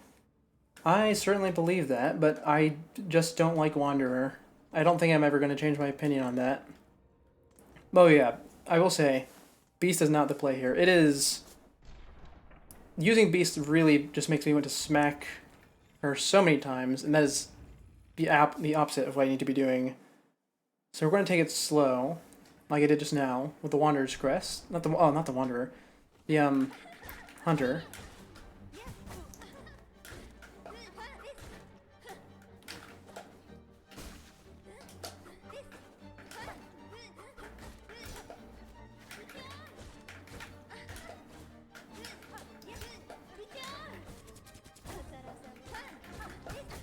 I certainly believe that, but I just don't like Wanderer. I don't think I'm ever going to change my opinion on that. Oh yeah, I will say, Beast is not the play here. It is... Using Beast really just makes me want to smack her so many times, and that is the opposite of what I need to be doing. So we're going to take it slow, like I did just now, with the Wanderer's Crest. Not the Wanderer. The, Hunter.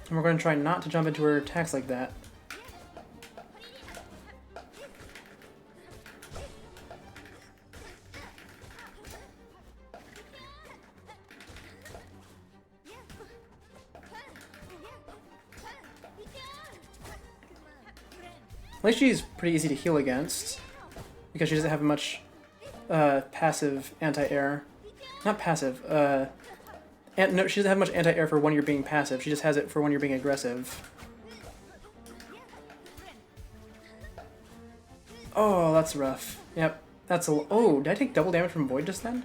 And we're going to try not to jump into her attacks like that. least she's pretty easy to heal against, because she doesn't have much passive anti-air. Not passive, no, she doesn't have much anti-air for when you're being passive. She just has it for when you're being aggressive. Oh, that's rough. Yep, that's a... Oh, did I take double damage from Void just then?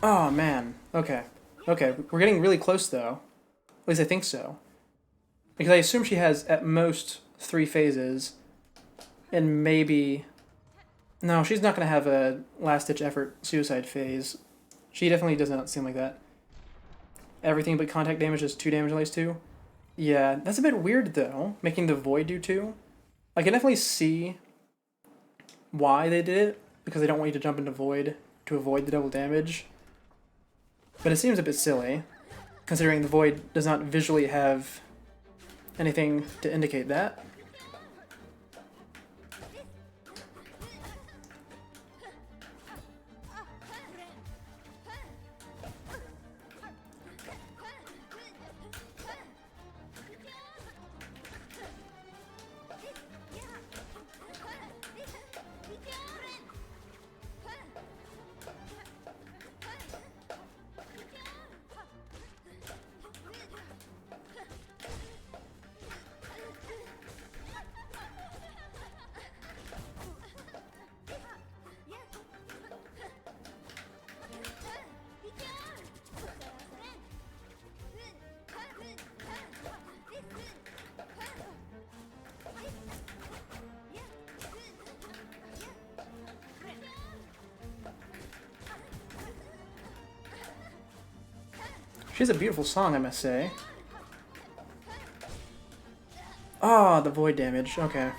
Oh, man. Okay. Okay, we're getting really close, though. At least I think so. Because I assume she has, at most, 3 phases. And maybe... No, she's not going to have a last-ditch effort suicide phase. She definitely does not seem like that. Everything but contact damage is 2 damage at least 2. Yeah, that's a bit weird, though, making the Void do 2. I can definitely see why they did it, because they don't want you to jump into Void to avoid the double damage. But it seems a bit silly, considering the Void does not visually have anything to indicate that. She has a beautiful song, I must say. Ah, the Void damage. Okay.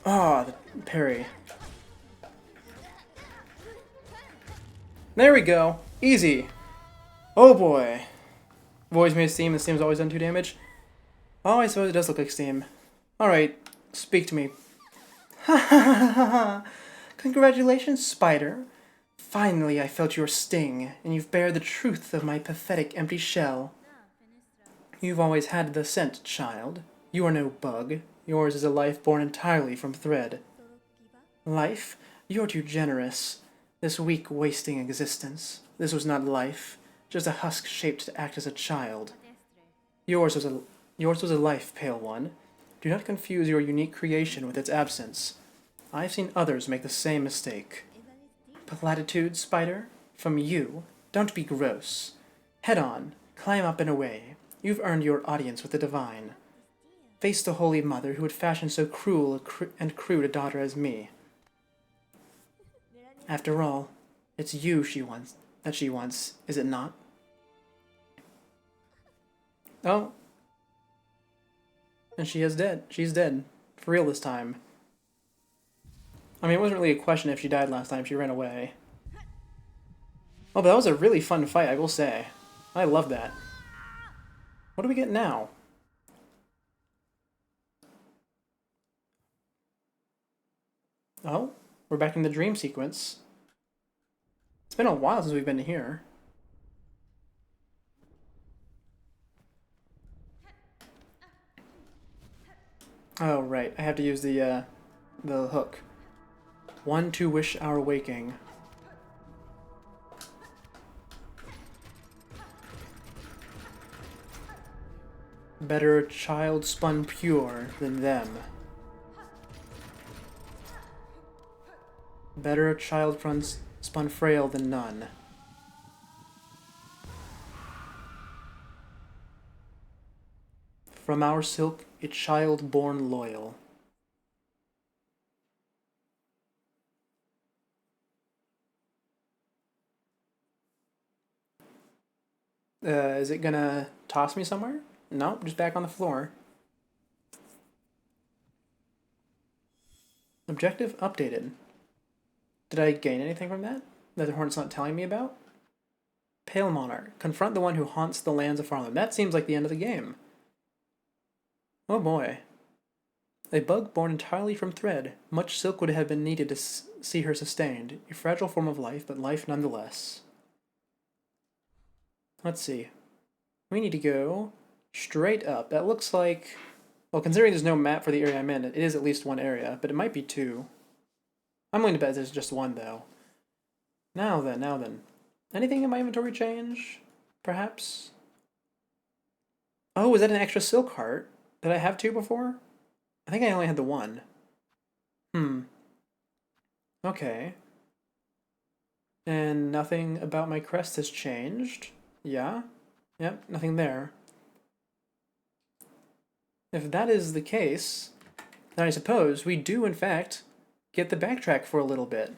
Ah, the parry. There we go. Easy. Oh boy. Void's made Steam, and Steam's always done 2 damage. Oh, I suppose it does look like Steam. Alright, speak to me. Ha ha ha ha ha! Congratulations, Spider. Finally I felt your sting, and you've bared the truth of my pathetic empty shell. You've always had the scent, child. You are no bug. Yours is a life born entirely from thread. Life? You're too generous. This weak, wasting existence. This was not life, just a husk shaped to act as a child. Yours was a life, Pale One. Do not confuse your unique creation with its absence. I've seen others make the same mistake. Platitude, Spider? From you? Don't be gross. Head on. Climb up and away. You've earned your audience with the divine. Face the Holy Mother who would fashion so cruel and crude a daughter as me. After all, it's you she wants, is it not? Oh. And she is dead. She's dead. For real this time. I mean, it wasn't really a question if she died last time. She ran away. Oh, but that was a really fun fight, I will say. I love that. What do we get now? Oh, we're back in the dream sequence. It's been a while since we've been here. Oh, right. I have to use the hook. One to wish our waking. Better a child spun pure than them. Better a child spun frail than none. From our silk, a child born loyal. Is it gonna toss me somewhere? Nope, just back on the floor. Objective updated. Did I gain anything from that? That the Hornet's not telling me about? Pale Monarch. Confront the one who haunts the lands of Farland. That seems like the end of the game. Oh boy. A bug born entirely from thread. Much silk would have been needed to see her sustained. A fragile form of life, but life nonetheless. Let's see. We need to go straight up. That looks like... Well, considering there's no map for the area I'm in, it is at least one area, but it might be two. I'm willing to bet there's just one, though. Now then. Anything in my inventory change? Perhaps? Oh, is that an extra silk heart? Did I have two before? I think I only had the one. Okay. And nothing about my crest has changed. Yeah? Yep, nothing there. If that is the case, then I suppose we do, in fact, get the backtrack for a little bit.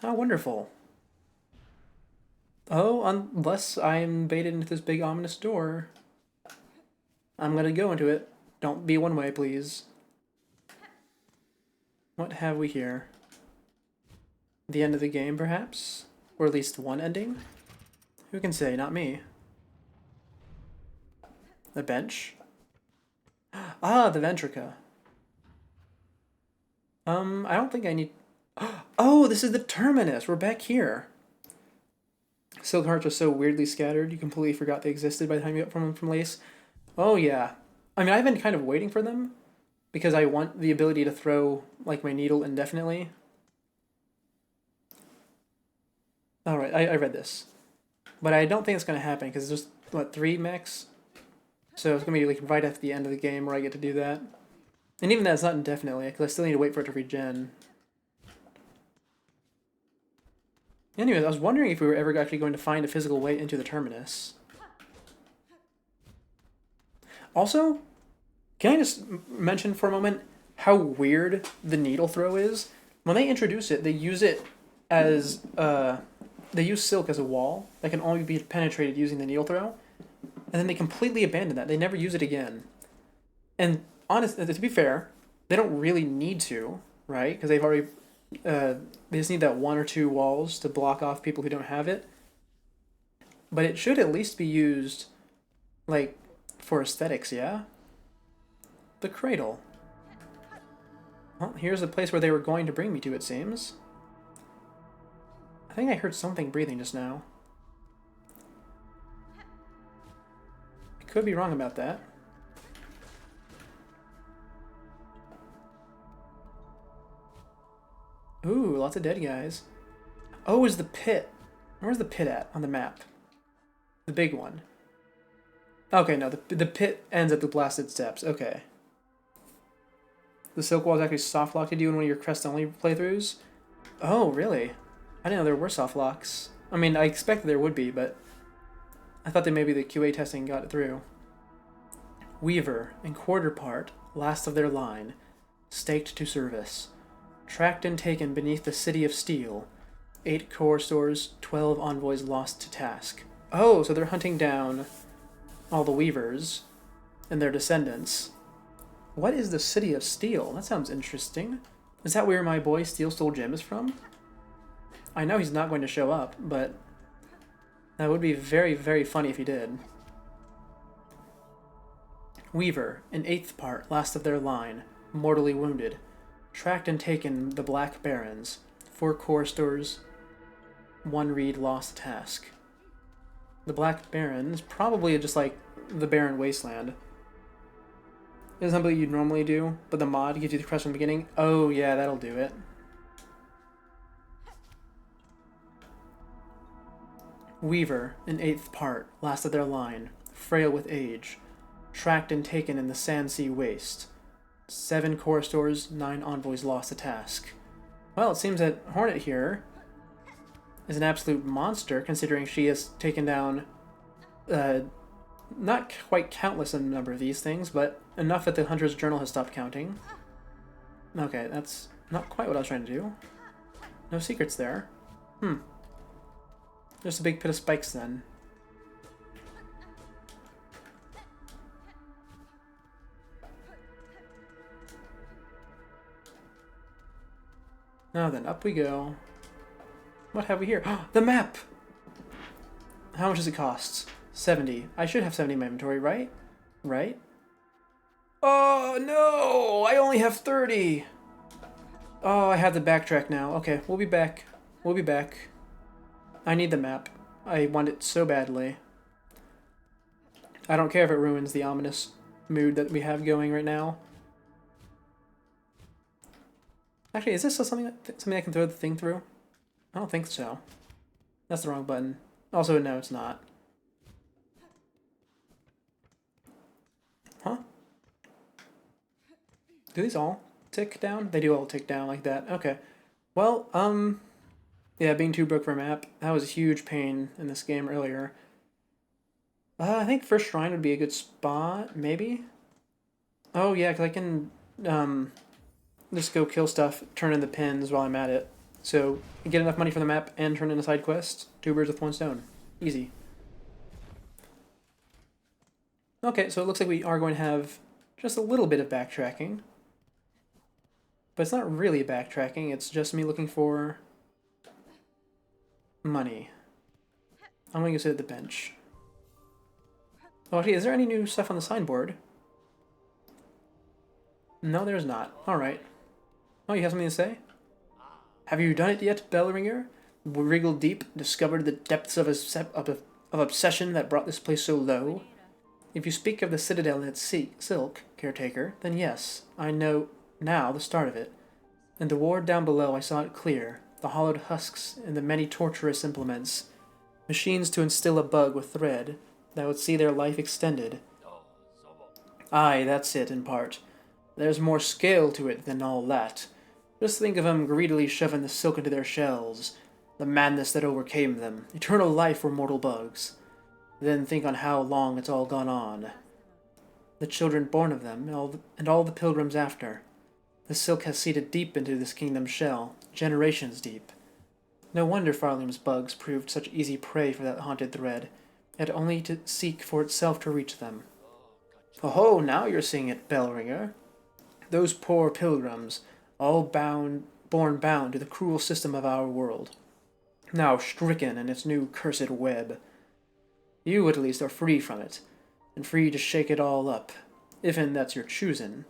How wonderful. Oh, unless I'm baited into this big ominous door. I'm gonna go into it. Don't be one way, please. What have we here? The end of the game, perhaps? Or at least one ending? Who can say? Not me. The bench? Ah, the Ventrica. I don't think I need... Oh, this is the terminus! We're back here! Silk hearts are so weirdly scattered, you completely forgot they existed by the time you got from Lace. Oh, yeah. I mean, I've been kind of waiting for them, because I want the ability to throw, like, my needle indefinitely. Alright, I read this. But I don't think it's going to happen, because there's just, what, 3 mechs? So it's going to be, like, right at the end of the game where I get to do that. And even that's not indefinitely, because I still need to wait for it to regen. Anyways, I was wondering if we were ever actually going to find a physical way into the terminus. Also, can I just mention for a moment how weird the needle throw is? When they introduce it, they use it as, they use silk as a wall that can only be penetrated using the needle throw. And then they completely abandon that. They never use it again. And honestly, to be fair, they don't really need to, right? Because they've already... they just need that 1 or 2 walls to block off people who don't have it. But it should at least be used, like, for aesthetics, yeah? The cradle. Well, here's the place where they were going to bring me to, it seems. I think I heard something breathing just now. I could be wrong about that. Ooh, lots of dead guys. Oh, is the pit. Where's the pit at on the map? The big one. Okay, no, the pit ends at the blasted steps. Okay. The silk wall is actually soft locked to do in one of your crest only playthroughs? Oh, really? I didn't know there were soft locks. I mean, I expected there would be, but I thought that maybe the QA testing got it through. Weaver and quarter part, last of their line, staked to service. Tracked and taken beneath the city of steel. 8 core stores, 12 envoys lost to task. Oh, so they're hunting down all the Weavers and their descendants. What is the city of steel? That sounds interesting. Is that where my boy Steel Stole Jim is from? I know he's not going to show up, but that would be very, very funny if he did. Weaver, an 8th part, last of their line, mortally wounded. Tracked and taken the Black Barons. 4 core stores, 1 reed lost task. The Black Barons, probably just like the Barren Wasteland. It's something you'd normally do, but the mod gives you the crest from the beginning. Oh yeah, that'll do it. Weaver, an 8th part, last of their line, frail with age. Tracked and taken in the Sandsea Waste. 7 core stores, 9 envoys lost to task. Well, it seems that Hornet here is an absolute monster, considering she has taken down, not quite countless in the number of these things, but enough that the Hunter's Journal has stopped counting. Okay, that's not quite what I was trying to do. No secrets there. Just a big pit of spikes then. Now then, up we go. What have we here? The map! How much does it cost? 70. I should have 70 in my inventory, right? Right? Oh, no! I only have 30! Oh, I have to backtrack now. Okay, we'll be back. We'll be back. I need the map. I want it so badly. I don't care if it ruins the ominous mood that we have going right now. Actually, is this still something I can throw the thing through? I don't think so. That's the wrong button. Also, no, it's not. Huh? Do these all tick down? They do all tick down like that. Okay. Well, yeah, being too broke for a map, that was a huge pain in this game earlier. I think first shrine would be a good spot, maybe? Oh, yeah, because I can, just go kill stuff, turn in the pins while I'm at it. So, get enough money for the map and turn in a side quest. 2 birds with 1 stone. Easy. Okay, so it looks like we are going to have just a little bit of backtracking. But it's not really backtracking, it's just me looking for money. I'm going to go sit at the bench. Oh, actually, is there any new stuff on the signboard? No, there's not. Alright. Oh, you have something to say? Have you done it yet, Bellringer? Wriggled deep, discovered the depths of obsession that brought this place so low? If you speak of the citadel and its silk, caretaker, then yes, I know now the start of it. In the ward down below I saw it clear, the hollowed husks and the many torturous implements. Machines to instill a bug with thread that would see their life extended. Aye, that's it, in part. There's more scale to it than all that. Just think of 'em greedily shoving the silk into their shells, the madness that overcame them, eternal life for mortal bugs. Then think on how long it's all gone on. The children born of them, and all the pilgrims after. The silk has seeded deep into this kingdom's shell, generations deep. No wonder Farlium's bugs proved such easy prey for that haunted thread, had only to seek for itself to reach them. Oh, now you're seeing it, Bellringer. Those poor pilgrims, all born bound to the cruel system of our world, now stricken in its new cursed web. You, at least, are free from it, and free to shake it all up, if'n that's your choosing.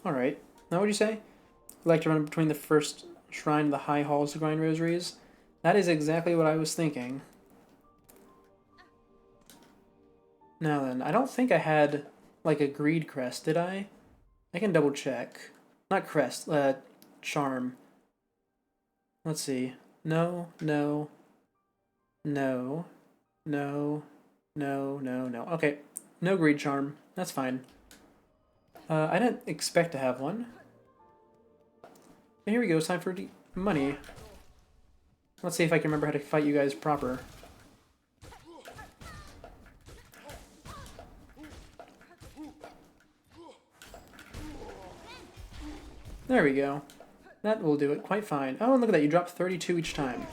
Alright, now what'd you say? You like to run between the first shrine and the high halls to grind rosaries? That is exactly what I was thinking. Now then, I don't think I had, like, a greed crest, did I? I can double check. Not crest, charm. Let's see. No, no, no, no, no, no, no. Okay, no greed charm. That's fine. I didn't expect to have one. But here we go, it's time for money. Let's see if I can remember how to fight you guys proper. There we go. That will do it quite fine. Oh, and look at that, you drop 32 each time.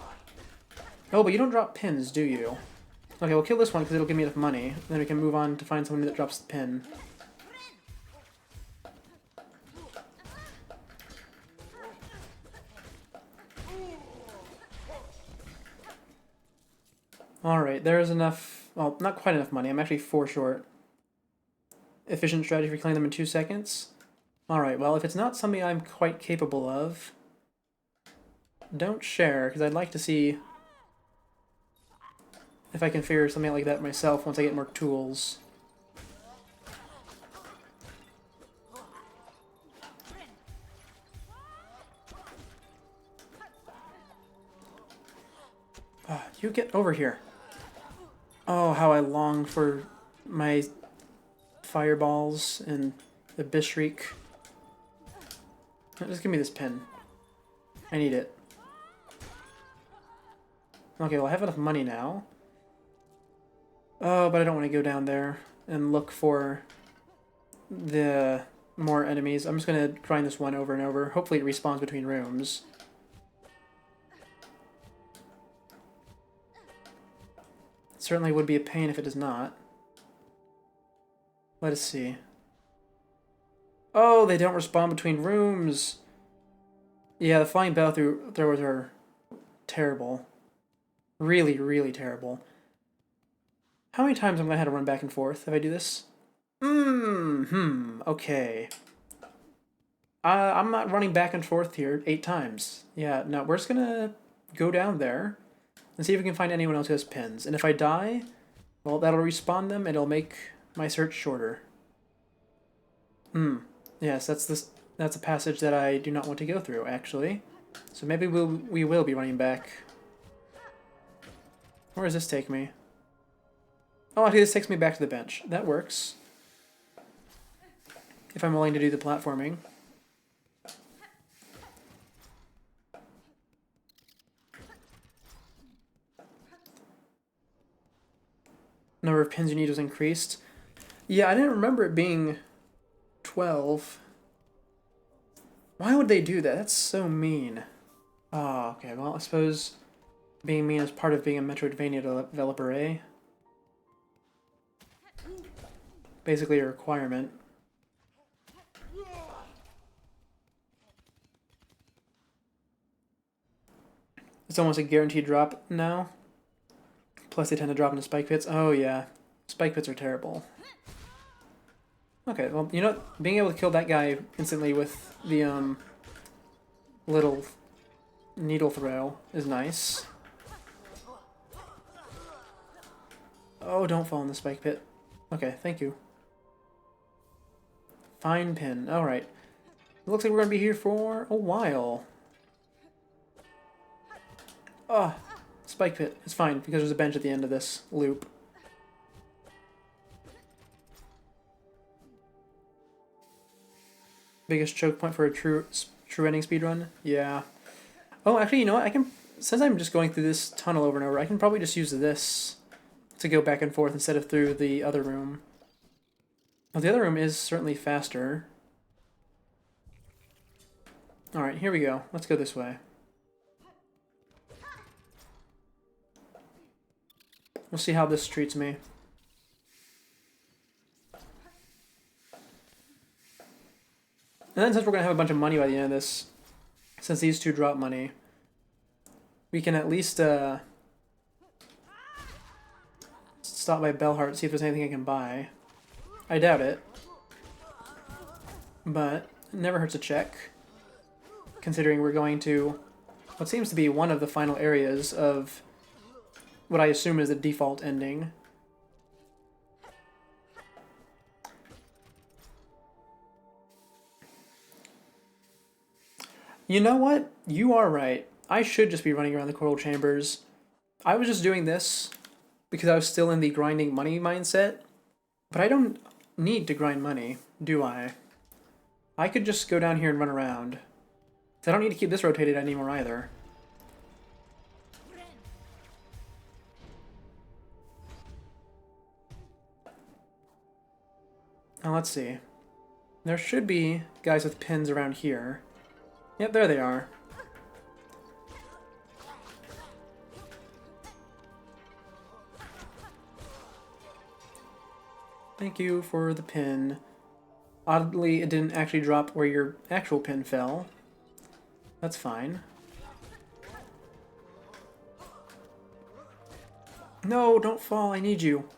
Oh, but you don't drop pins, do you? Okay, we'll kill this one because it'll give me enough money. Then we can move on to find someone that drops the pin. Alright, there is enough... Well, not quite enough money. I'm actually 4 short. Efficient strategy for killing them in 2 seconds. Alright, well, if it's not something I'm quite capable of, don't share, because I'd like to see if I can figure something out like that myself once I get more tools. You get over here. Oh, how I long for my fireballs and the Bishriek. Just give me this pin. I need it. Okay, well I have enough money now. Oh, but I don't want to go down there and look for the more enemies. I'm just going to grind this one over and over. Hopefully it respawns between rooms. It certainly would be a pain if it does not. Let us see. Oh, they don't respawn between rooms. Yeah, the flying bell throwers are terrible. Really, really terrible. How many times am I gonna have to run back and forth if I do this? Okay. I'm not running back and forth here 8 times. Yeah, no, we're just gonna go down there and see if we can find anyone else who has pins. And if I die, well, that'll respawn them and it'll make my search shorter. Yes, that's a passage that I do not want to go through, actually. So maybe we will be running back. Where does this take me? Oh, actually, this takes me back to the bench. That works. If I'm willing to do the platforming. Number of pins you need was increased. Yeah, I didn't remember it being 12. Why would they do that? That's so mean. Oh, okay. Well, I suppose being mean is part of being a Metroidvania developer, eh? Basically a requirement. It's almost a guaranteed drop now. Plus they tend to drop into spike pits. Oh yeah. Spike pits are terrible. Okay, well, you know what? Being able to kill that guy instantly with the little needle throw is nice. Oh, don't fall in the spike pit. Okay, thank you. Fine pin. Alright. It looks like we're going to be here for a while. Oh, spike pit. It's fine, because there's a bench at the end of this loop. Biggest choke point for a true ending speedrun? Yeah. Oh, actually, you know what? I can, since I'm just going through this tunnel over and over, I can probably just use this to go back and forth instead of through the other room. Well, the other room is certainly faster. Alright, here we go. Let's go this way. We'll see how this treats me. And then since we're going to have a bunch of money by the end of this, since these two drop money, we can at least stop by Bellheart, see if there's anything I can buy. I doubt it. But it never hurts a check, considering we're going to what seems to be one of the final areas of what I assume is the default ending. You know what? You are right. I should just be running around the coral chambers. I was just doing this because I was still in the grinding money mindset, but I don't need to grind money, do I? I could just go down here and run around. I don't need to keep this rotated anymore either. Now let's see. There should be guys with pins around here. Yep, there they are. Thank you for the pin. Oddly, it didn't actually drop where your actual pin fell. That's fine. No, don't fall. I need you.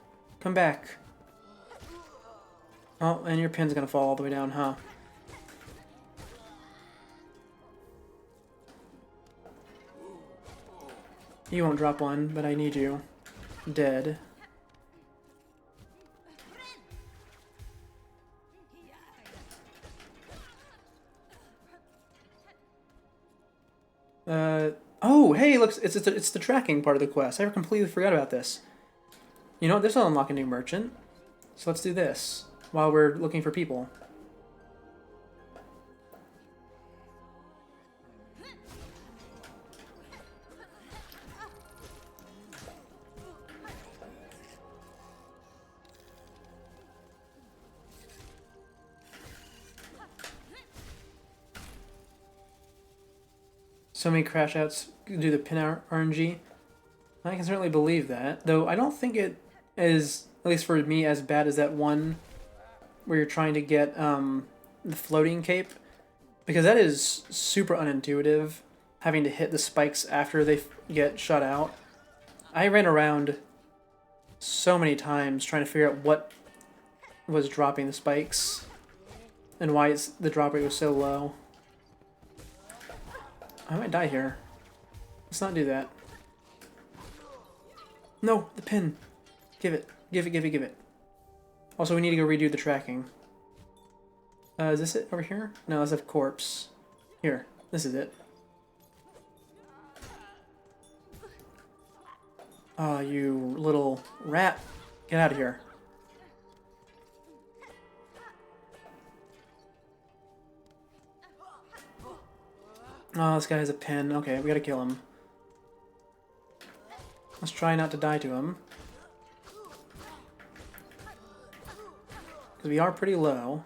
Come back. Oh, and your pin's gonna fall all the way down, huh? You won't drop one, but I need you. Dead. Oh, hey, look, it's the tracking part of the quest. I completely forgot about this. You know what? This will unlock a new merchant. So let's do this while we're looking for people. So many crash outs do the pin RNG. I can certainly believe that, though I don't think it is, at least for me, as bad as that one where you're trying to get the floating cape. Because that is super unintuitive, having to hit the spikes after they get shut out. I ran around so many times trying to figure out what was dropping the spikes and why the drop rate was so low. I might die here. Let's not do that. No, the pin. Give it. Give it, give it, give it. Also, we need to go redo the tracking. Is this it over here? No, that's a corpse. Here, this is it. Oh, you little rat. Get out of here. Oh, this guy has a pin. Okay, we gotta kill him. Let's try not to die to him. Because we are pretty low.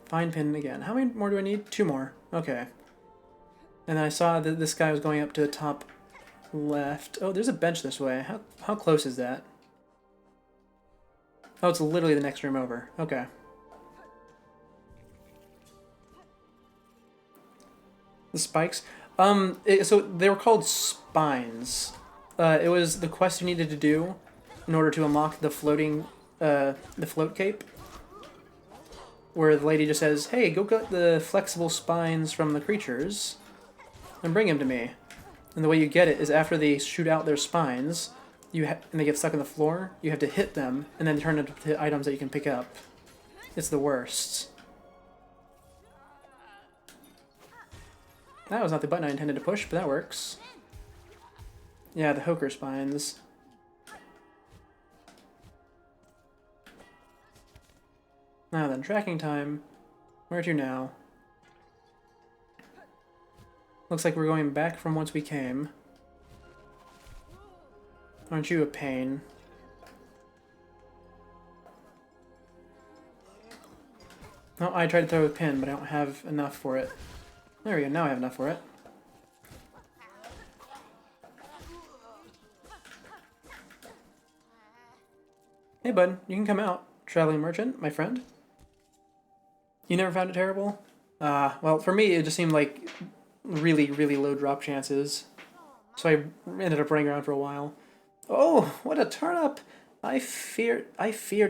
Find pin again. How many more do I need? 2 more. Okay. And then I saw that this guy was going up to the top left. Oh, there's a bench this way. How close is that? Oh, it's literally the next room over. Okay. The spikes. So they were called spines. It was the quest you needed to do in order to unlock the floating, the float cape. Where the lady just says, hey, go get the flexible spines from the creatures and bring them to me. And the way you get it is after they shoot out their spines, and they get stuck on the floor, you have to hit them and then turn into items that you can pick up. It's the worst. That was not the button I intended to push, but that works. Yeah, the Hoker spines. Now then, tracking time. Where to now? Looks like we're going back from whence we came. Aren't you a pain? Oh, I tried to throw a pin, but I don't have enough for it. There we go, now I have enough for it. Hey bud, you can come out. Traveling merchant, my friend. You never found it terrible? Well, for me, it just seemed like really, really low drop chances. So I ended up running around for a while. Oh, what a turn-up! I feared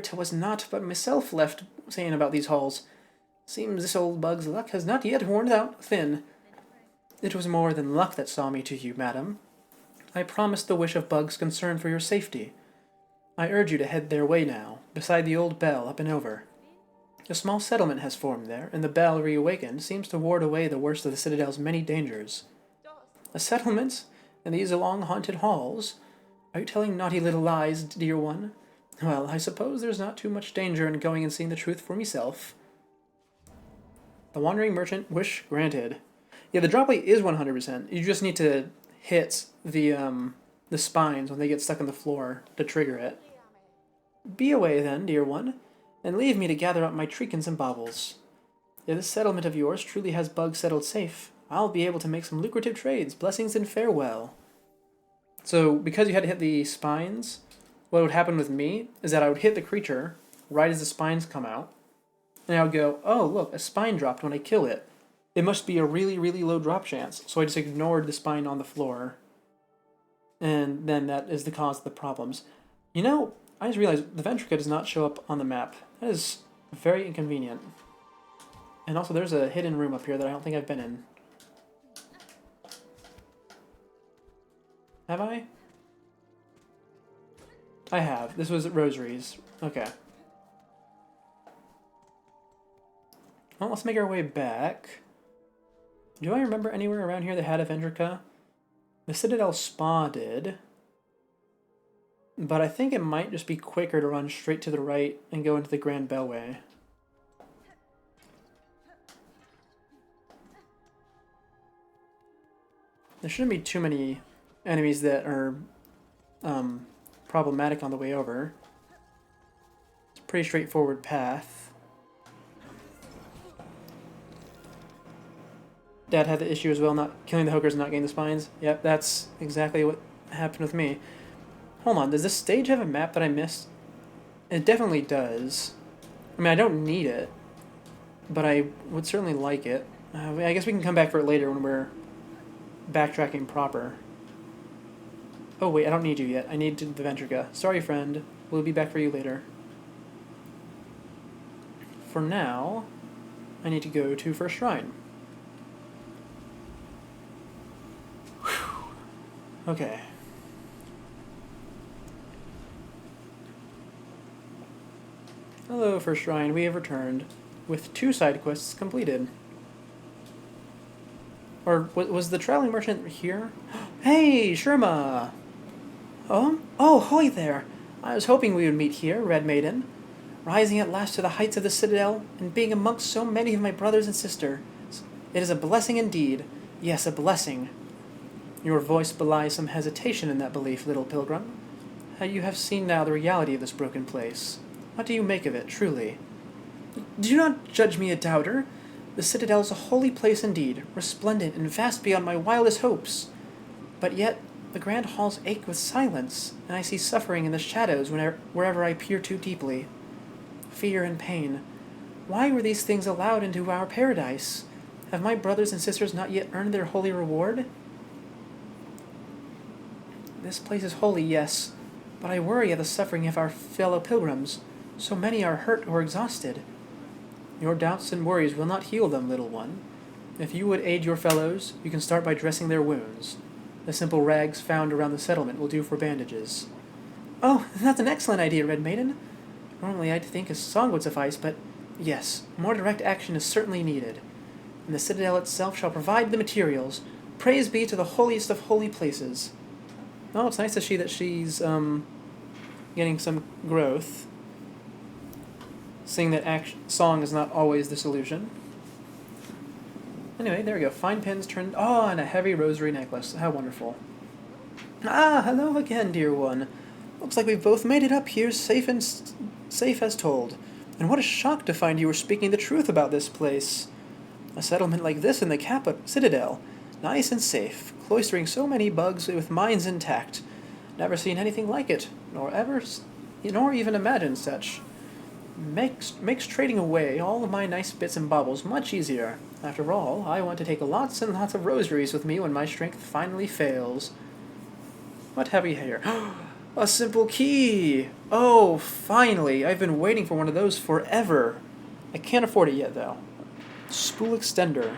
'twas not but myself left saying about these halls. Seems this old bug's luck has not yet worn out thin. It was more than luck that saw me to you, madam. I promised the wish of bugs concerned for your safety. I urge you to head their way now, beside the old bell up and over. A small settlement has formed there, and the bell, reawakened, seems to ward away the worst of the Citadel's many dangers. A settlement? And these long-haunted halls? Are you telling naughty little lies, dear one? Well, I suppose there's not too much danger in going and seeing the truth for myself. The wandering merchant, wish granted. Yeah, the drop rate is 100%. You just need to hit the spines when they get stuck on the floor to trigger it. Be away then, dear one, and leave me to gather up my trinkets and baubles. If this settlement of yours truly has bugs settled safe, I'll be able to make some lucrative trades. Blessings and farewell. So, because you had to hit the spines, what would happen with me is that I would hit the creature right as the spines come out, and I would go, oh, look, a spine dropped when I kill it. It must be a really, really low drop chance. So I just ignored the spine on the floor, and then that is the cause of the problems. You know, I just realized the Ventrica does not show up on the map. That is very inconvenient. And also there's a hidden room up here that I don't think I've been in. Have I? I have. This was at Rosaries. Okay. Well, let's make our way back. Do I remember anywhere around here that had a Ventrica? The Citadel Spa did. But I think it might just be quicker to run straight to the right and go into the Grand Bellway. There shouldn't be too many enemies that are problematic on the way over. It's a pretty straightforward path. Dad had the issue as well, not killing the Hokers and not getting the spines. Yep, that's exactly what happened with me. Hold on, does this stage have a map that I missed? It definitely does. I mean, I don't need it, but I would certainly like it. I guess we can come back for it later when we're backtracking proper. Oh wait, I don't need you yet. I need the Ventrica. Sorry, friend. We'll be back for you later. For now, I need to go to First Shrine. Whew. Okay. Hello, First Shrine. We have returned with 2 side quests completed. Or was the traveling merchant here? Hey, Sherma! Oh, hoy there! I was hoping we would meet here, Red Maiden. Rising at last to the heights of the Citadel, and being amongst so many of my brothers and sisters. It is a blessing indeed. Yes, a blessing. Your voice belies some hesitation in that belief, little pilgrim. You have seen now the reality of this broken place. What do you make of it, truly? Do not judge me a doubter. The Citadel is a holy place indeed, resplendent and vast beyond my wildest hopes. But yet, the grand halls ache with silence, and I see suffering in the shadows wherever I peer too deeply. Fear and pain. Why were these things allowed into our paradise? Have my brothers and sisters not yet earned their holy reward? This place is holy, yes, but I worry at the suffering of our fellow pilgrims. So many are hurt or exhausted. Your doubts and worries will not heal them, little one. If you would aid your fellows, you can start by dressing their wounds. The simple rags found around the settlement will do for bandages. Oh, that's an excellent idea, Red Maiden. Normally I'd think a song would suffice, but yes, more direct action is certainly needed. And the Citadel itself shall provide the materials. Praise be to the holiest of holy places. Oh, it's nice to see that she's getting some growth. Seeing that song is not always the solution. Anyway, there we go. Fine pins turned... Oh, and a heavy rosary necklace. How wonderful. Ah, hello again, dear one. Looks like we've both made it up here safe as told. And what a shock to find you were speaking the truth about this place. A settlement like this in the Citadel. Nice and safe, cloistering so many bugs with minds intact. Never seen anything like it, nor even imagined such. Makes trading away all of my nice bits and baubles much easier. After all, I want to take lots and lots of rosaries with me when my strength finally fails. What have we here? A simple key! Oh, finally! I've been waiting for one of those forever. I can't afford it yet, though. Spool extender.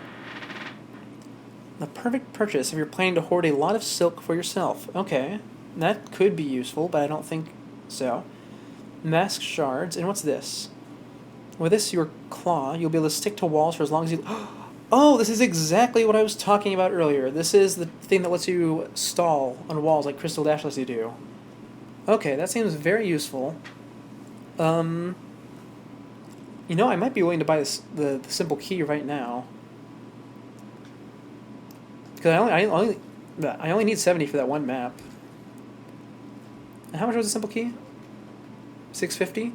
The perfect purchase if you're planning to hoard a lot of silk for yourself. Okay, that could be useful, but I don't think so. Mask shards, and what's this? With this, your claw, you'll be able to stick to walls for as long as you... Oh, this is exactly what I was talking about earlier. This is the thing that lets you stall on walls like Crystal Dash lets you do. Okay, that seems very useful. You know, I might be willing to buy the simple key right now. Because I only need 70 for that one map. And how much was the simple key? 650?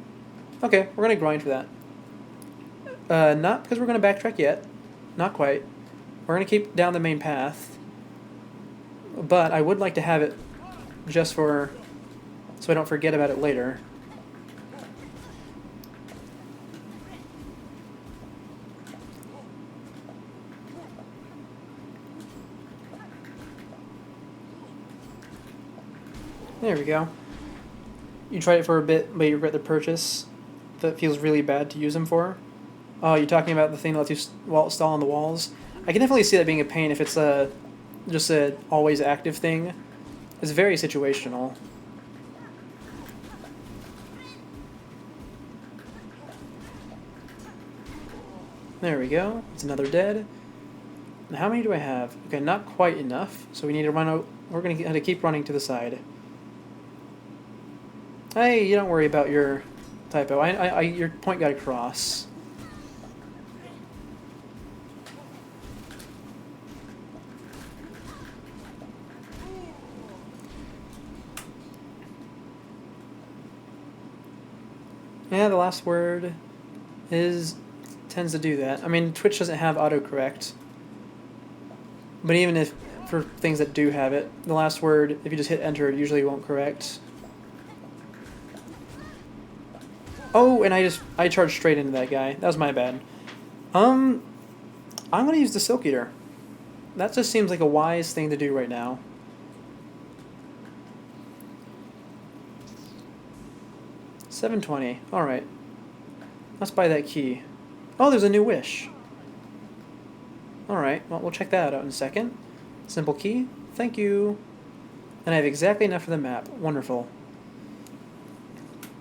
Okay, we're going to grind for that. Not because we're going to backtrack yet. Not quite. We're going to keep down the main path. But I would like to have it just for... so I don't forget about it later. There we go. You tried it for a bit, but you regret the purchase. That feels really bad to use them for. Oh, you're talking about the thing that lets you stall on the walls? I can definitely see that being a pain if it's just a always active thing. It's very situational. There we go. It's another dead. Now, how many do I have? Okay, not quite enough. So we need to run out. We're going to have to keep running to the side. Hey, you don't worry about your typo. Your point got across. Yeah, the last word tends to do that. I mean, Twitch doesn't have autocorrect. But even if, for things that do have it, the last word, if you just hit enter, it usually won't correct. Oh, and I charged straight into that guy. That was my bad. I'm gonna use the Silk Eater. That just seems like a wise thing to do right now. $7.20. Alright. Let's buy that key. Oh, there's a new wish. Alright, well, we'll check that out in a second. Simple key. Thank you. And I have exactly enough for the map. Wonderful.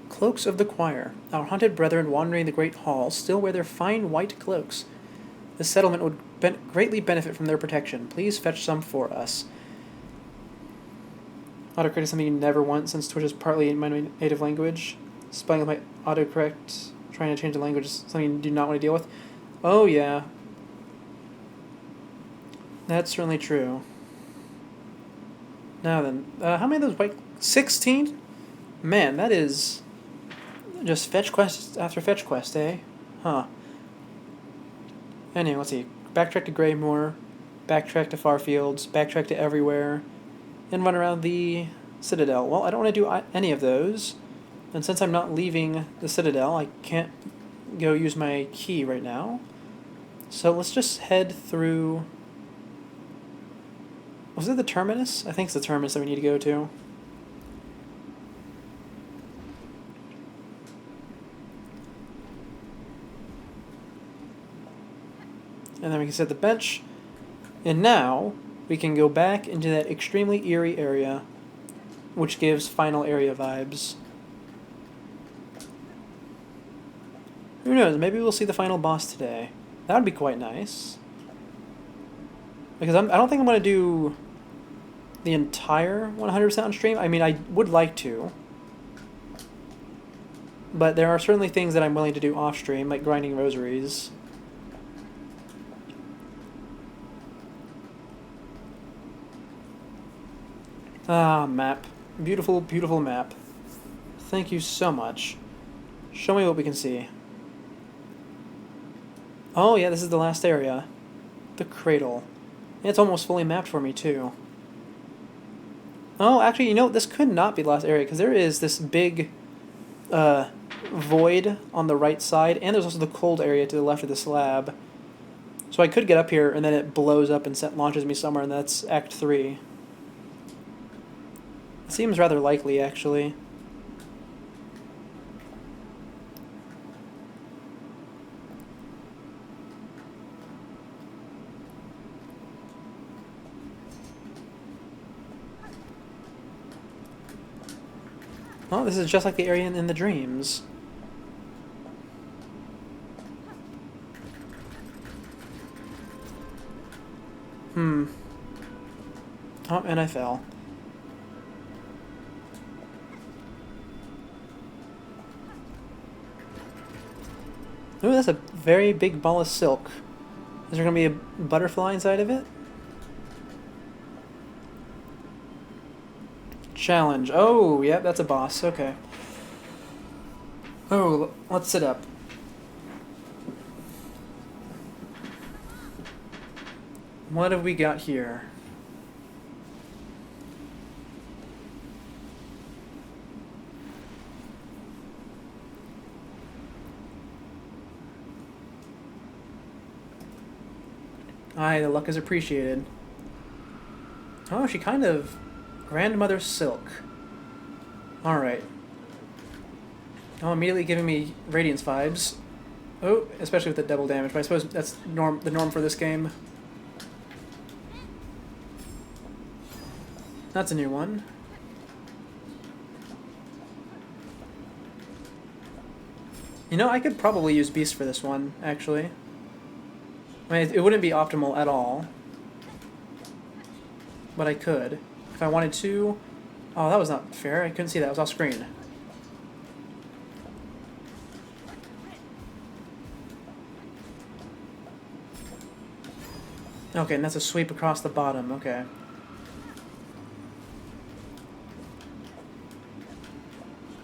Cloaks of the Choir. Our hunted brethren wandering the great hall still wear their fine white cloaks. The settlement would greatly benefit from their protection. Please fetch some for us. Autocorrect is something you never want since Twitch is partly in my native language. Spelling with my autocorrect, trying to change the language is something you do not want to deal with. Oh yeah. That's certainly true. Now then, how many of those white... 16? Man, that is... just fetch quest after fetch quest, eh? Huh. Anyway, let's see. Backtrack to Greymoor, backtrack to Farfields, backtrack to everywhere, and run around the Citadel. Well, I don't want to do any of those, and since I'm not leaving the Citadel, I can't go use my key right now. So let's just head through... Was it the Terminus? I think it's the Terminus that we need to go to. And then we can set the bench. And now we can go back into that extremely eerie area, which gives final area vibes. Who knows, maybe we'll see the final boss today. That would be quite nice. Because I don't think I'm going to do the entire 100% on stream. I mean, I would like to. But there are certainly things that I'm willing to do off stream, like grinding rosaries. Ah, map. Beautiful, beautiful map. Thank you so much. Show me what we can see. Oh yeah, this is the last area. The cradle. It's almost fully mapped for me, too. Oh, actually, you know, this could not be the last area, because there is this big void on the right side, and there's also the cold area to the left of the slab. So I could get up here, and then it blows up and launches me somewhere, and that's Act 3. It seems rather likely, actually. Oh, this is just like the area in the dreams. Oh, and I fell. Ooh, that's a very big ball of silk. Is there going to be a butterfly inside of it? Challenge. Oh, yeah, that's a boss. Okay. Oh, let's sit up. What have we got here? Aye, the luck is appreciated. Oh, she kind of... Grandmother Silk. Alright. Oh, immediately giving me Radiance vibes. Oh, especially with the double damage, but I suppose that's the norm for this game. That's a new one. You know, I could probably use Beast for this one, actually. I mean, it wouldn't be optimal at all. But I could. If I wanted to... Oh, that was not fair. I couldn't see that. It was off screen. Okay, and that's a sweep across the bottom. Okay.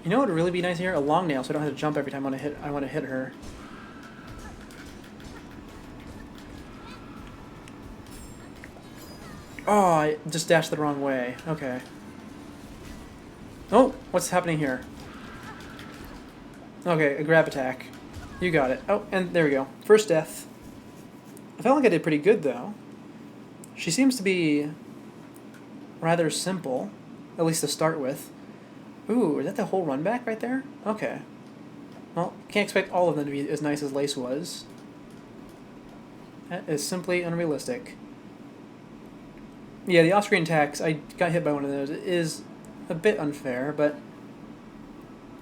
You know what would really be nice here? A long nail, so I don't have to jump every time I want to hit her. Oh, I just dashed the wrong way. Okay. Oh, what's happening here? Okay, a grab attack. You got it. Oh, and there we go. First death. I felt like I did pretty good, though. She seems to be rather simple, at least to start with. Ooh, is that the whole run back right there? Okay. Well, can't expect all of them to be as nice as Lace was. That is simply unrealistic. Yeah, the off-screen attacks, I got hit by one of those. It is a bit unfair, but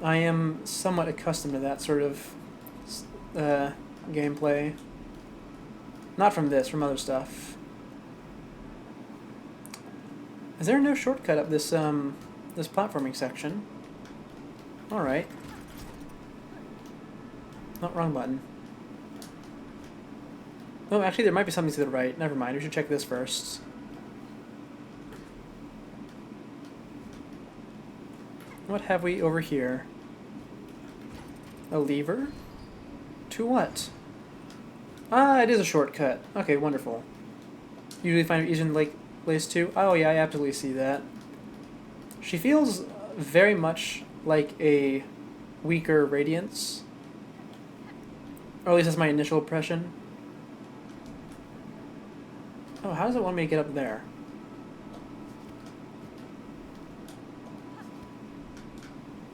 I am somewhat accustomed to that sort of gameplay. Not from this, from other stuff. Is there no shortcut up this this platforming section? Alright. Not wrong button. Oh, actually there might be something to the right. Never mind, we should check this first. What have we over here? A lever? To what? Ah, it is a shortcut. Okay, wonderful. Usually find it easier than Lace 2. Oh yeah, I absolutely see that. She feels very much like a weaker Radiance. Or at least that's my initial impression. Oh, how does it want me to get up there?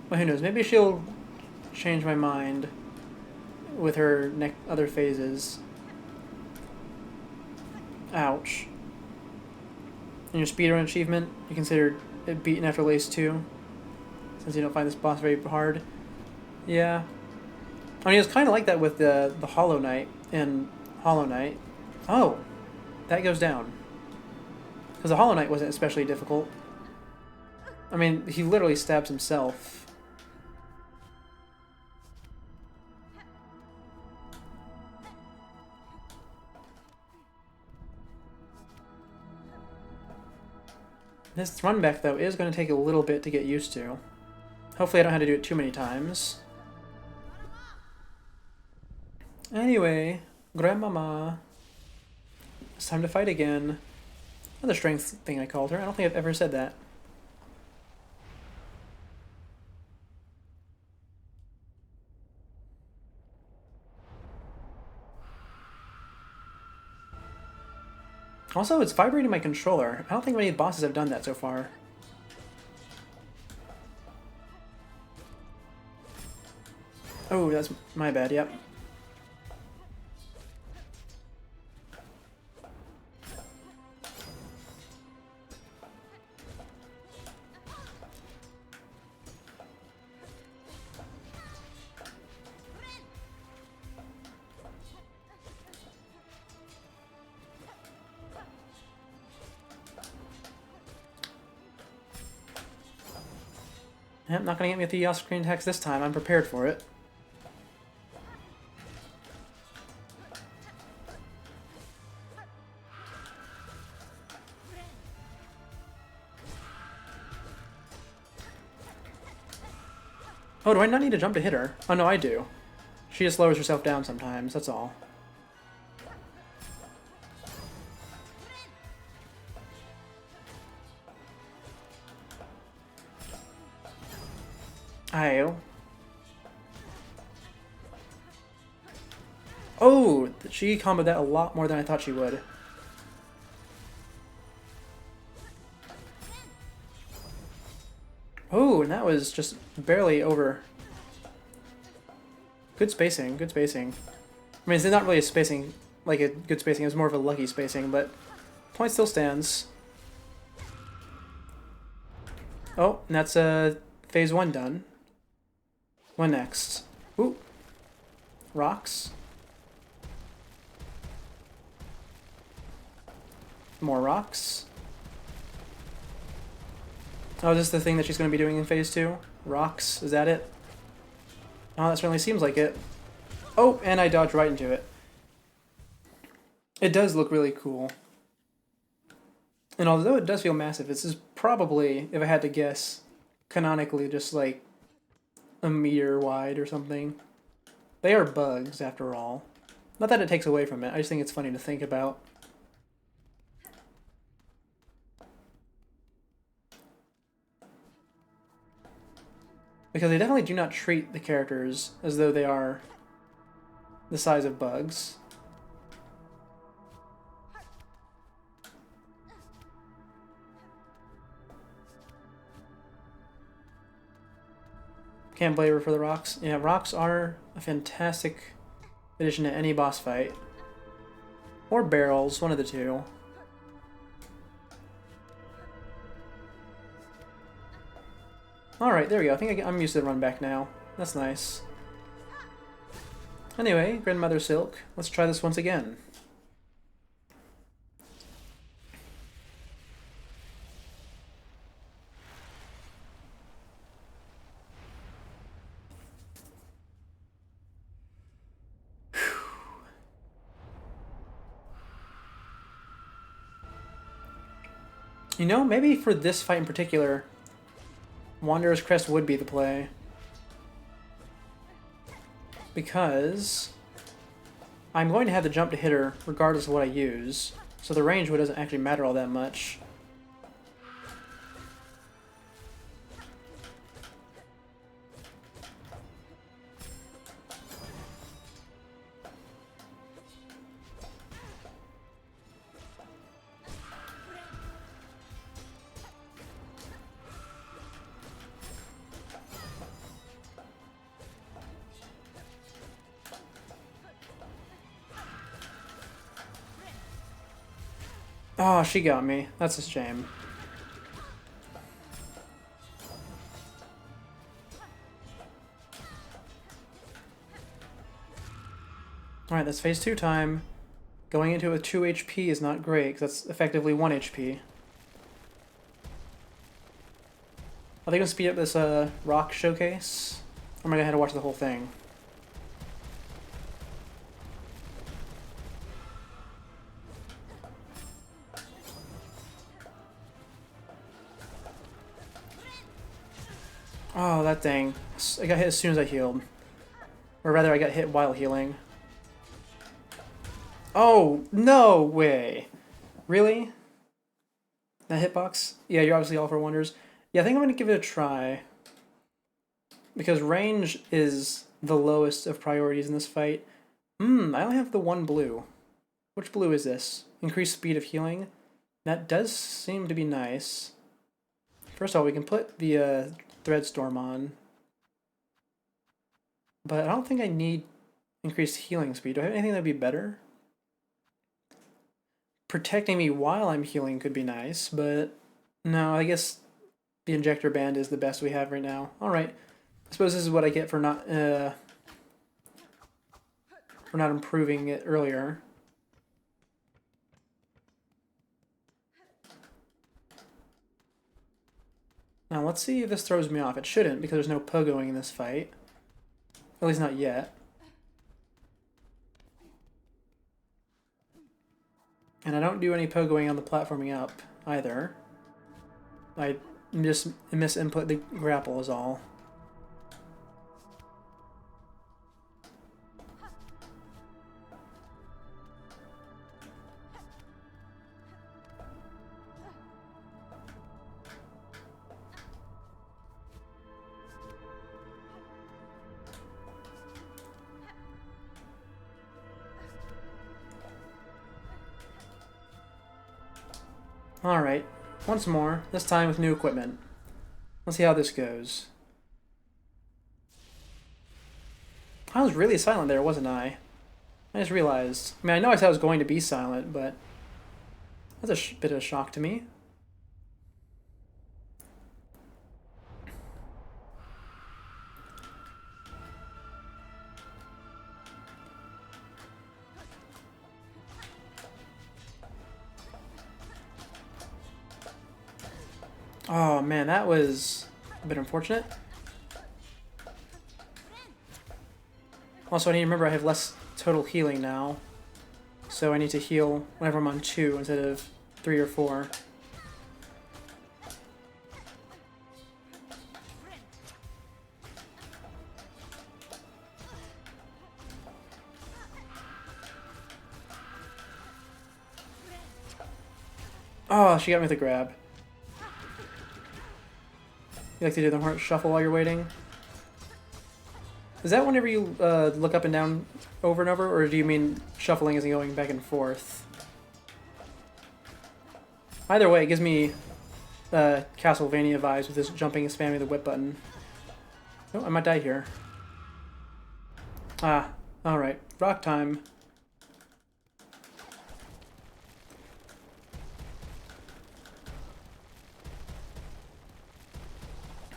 Well, who knows? Maybe she'll change my mind with her other phases. Ouch. And your speedrun achievement, you consider it beaten after Lace 2? Since you don't find this boss very hard? Yeah. I mean, it was kind of like that with the Hollow Knight in Hollow Knight. Oh! That goes down. Because the Hollow Knight wasn't especially difficult. I mean, he literally stabs himself. This run back, though, is going to take a little bit to get used to. Hopefully I don't have to do it too many times. Anyway, Grandmama. It's time to fight again. Another strength thing I called her. I don't think I've ever said that. Also, it's vibrating my controller. I don't think many bosses have done that so far. Oh, that's my bad, yep. Yep, not gonna get me with the off-screen attacks this time. I'm prepared for it. Oh, do I not need to jump to hit her? Oh, no, I do. She just lowers herself down sometimes, that's all. Ayo. Oh, she comboed that a lot more than I thought she would. Oh, and that was just barely over. Good spacing, good spacing. I mean, it's not really a spacing, like a good spacing, it was more of a lucky spacing, but point still stands. Oh, and that's phase 1 done. What next? Ooh. Rocks. More rocks. Oh, is this the thing that she's going to be doing in phase 2? Rocks? Is that it? Oh, that certainly seems like it. Oh, and I dodged right into it. It does look really cool. And although it does feel massive, this is probably, if I had to guess, canonically just like a meter wide or something. They are bugs, after all. Not that it takes away from it, I just think it's funny to think about. Because they definitely do not treat the characters as though they are the size of bugs. Can't blame her for the rocks. Yeah, rocks are a fantastic addition to any boss fight. Or barrels, one of the two. Alright, there we go. I think I'm used to the run back now. That's nice. Anyway, Grandmother Silk, let's try this once again. You know, maybe for this fight in particular, Wanderer's Crest would be the play. Because I'm going to have the jump to hit her regardless of what I use, so the range doesn't actually matter all that much. Oh, she got me. That's a shame. Alright, that's phase 2 time. Going into it with 2 HP is not great, because that's effectively 1 HP. Are they going to speed up this rock showcase? Or am I going to have to watch the whole thing? Oh, that thing. I got hit as soon as I healed. Or rather, I got hit while healing. Oh, no way! Really? That hitbox? Yeah, you're obviously all for wonders. Yeah, I think I'm going to give it a try. Because range is the lowest of priorities in this fight. I only have the one blue. Which blue is this? Increased speed of healing? That does seem to be nice. First of all, we can put the Threadstorm on. But I don't think I need increased healing speed. Do I have anything that would be better? Protecting me while I'm healing could be nice, but no, I guess the injector band is the best we have right now. Alright. I suppose this is what I get for not improving it earlier. Now let's see if this throws me off. It shouldn't, because there's no pogoing in this fight. At least not yet. And I don't do any pogoing on the platforming up, either. I just misinput the grapple is all. Alright, once more, this time with new equipment. Let's see how this goes. I was really silent there, wasn't I? I just realized. I mean, I know I said I was going to be silent, but that's a bit of a shock to me. Oh man, that was a bit unfortunate. Also, I need to remember I have less total healing now. So I need to heal whenever I'm on 2 instead of 3 or 4. Oh, she got me with a grab. You like to do the heart shuffle while you're waiting? Is that whenever you look up and down over and over, or do you mean shuffling as in going back and forth? Either way, it gives me Castlevania vibes with this jumping and spamming the whip button. Oh, I might die here. Ah, alright. Rock time.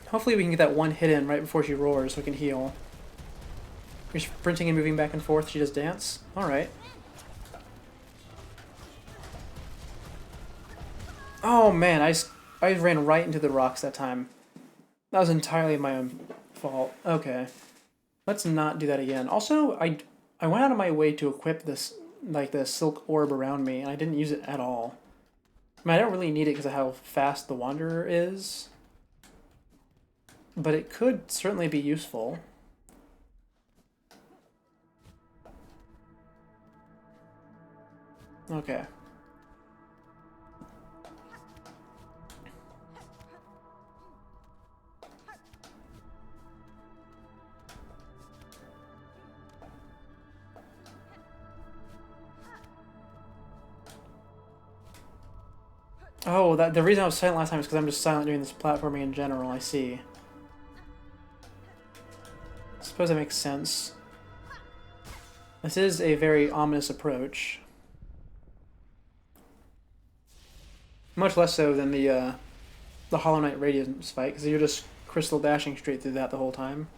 Hopefully we can get that one hit in right before she roars so we can heal. You're sprinting and moving back and forth, she does dance? Alright. Oh man, I ran right into the rocks that time. That was entirely my own fault. Okay. Let's not do that again. Also, I went out of my way to equip this, like, the silk orb around me, and I didn't use it at all. I mean, I don't really need it because of how fast the Wanderer is. But it could certainly be useful. Okay. Oh, the reason I was silent last time is because I'm just silent doing this platforming in general, I see. I suppose that makes sense. This is a very ominous approach. Much less so than the Hollow Knight Radiance fight, because you're just crystal dashing straight through that the whole time.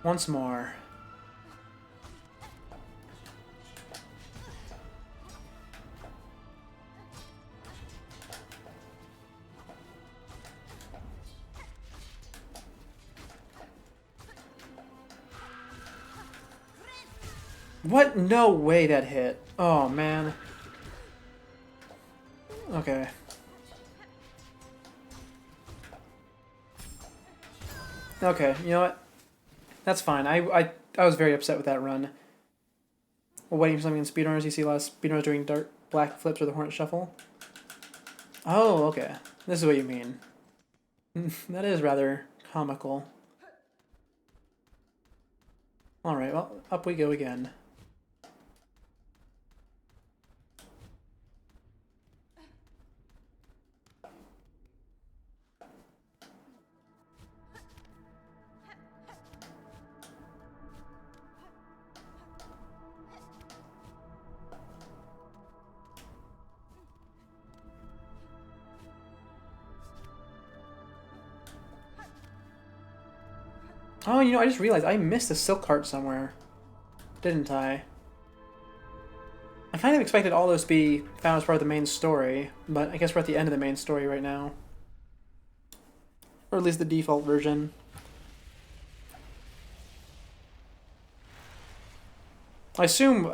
Once more. What? No way that hit. Oh, man. Okay. Okay, you know what? That's fine. I was very upset with that run. While waiting for something in speedrunners, you see a lot of speedrunners doing dark black flips or the Hornet Shuffle. Oh, okay. This is what you mean. That is rather comical. Alright, well, up we go again. Oh, you know, I just realized I missed a silk heart somewhere. Didn't I? I kind of expected all those to be found as part of the main story, but I guess we're at the end of the main story right now. Or at least the default version. I assume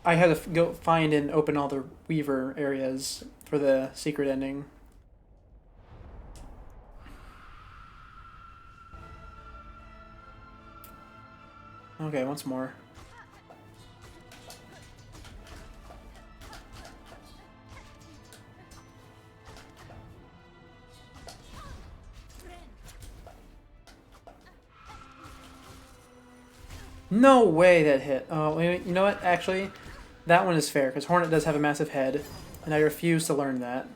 I had to go find and open all the Weaver areas for the secret ending. Okay, once more. No way that hit. Oh, you know what? Actually, that one is fair, because Hornet does have a massive head, and I refuse to learn that.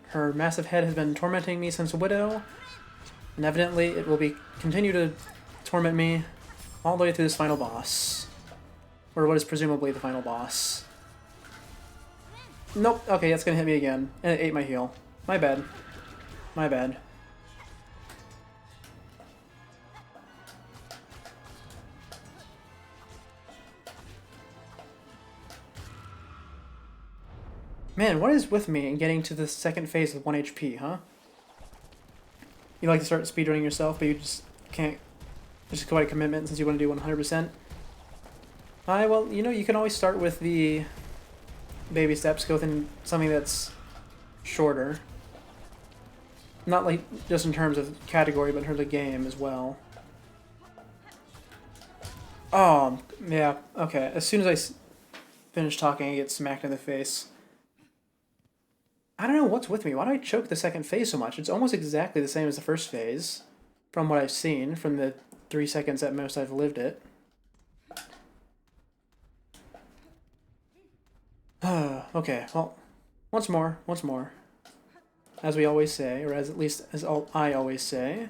Her massive head has been tormenting me since Widow, and evidently it will be continue to torment me all the way through this final boss. Or what is presumably the final boss. Nope, okay, that's gonna hit me again. And it ate my heal. My bad. My bad. Man, what is with me in getting to the second phase with 1 HP, huh? You like to start speedrunning yourself, but you just can't just go by commitment since you want to do 100%? Well, you know, you can always start with the baby steps, go within something that's shorter. Not like just in terms of category, but in terms of game as well. Oh, yeah, okay. As soon as I finish talking, I get smacked in the face. I don't know what's with me. Why do I choke the second phase so much? It's almost exactly the same as the first phase, from what I've seen, from the 3 seconds at most I've lived it. Okay, well, once more. As we always say, or as at least as I always say.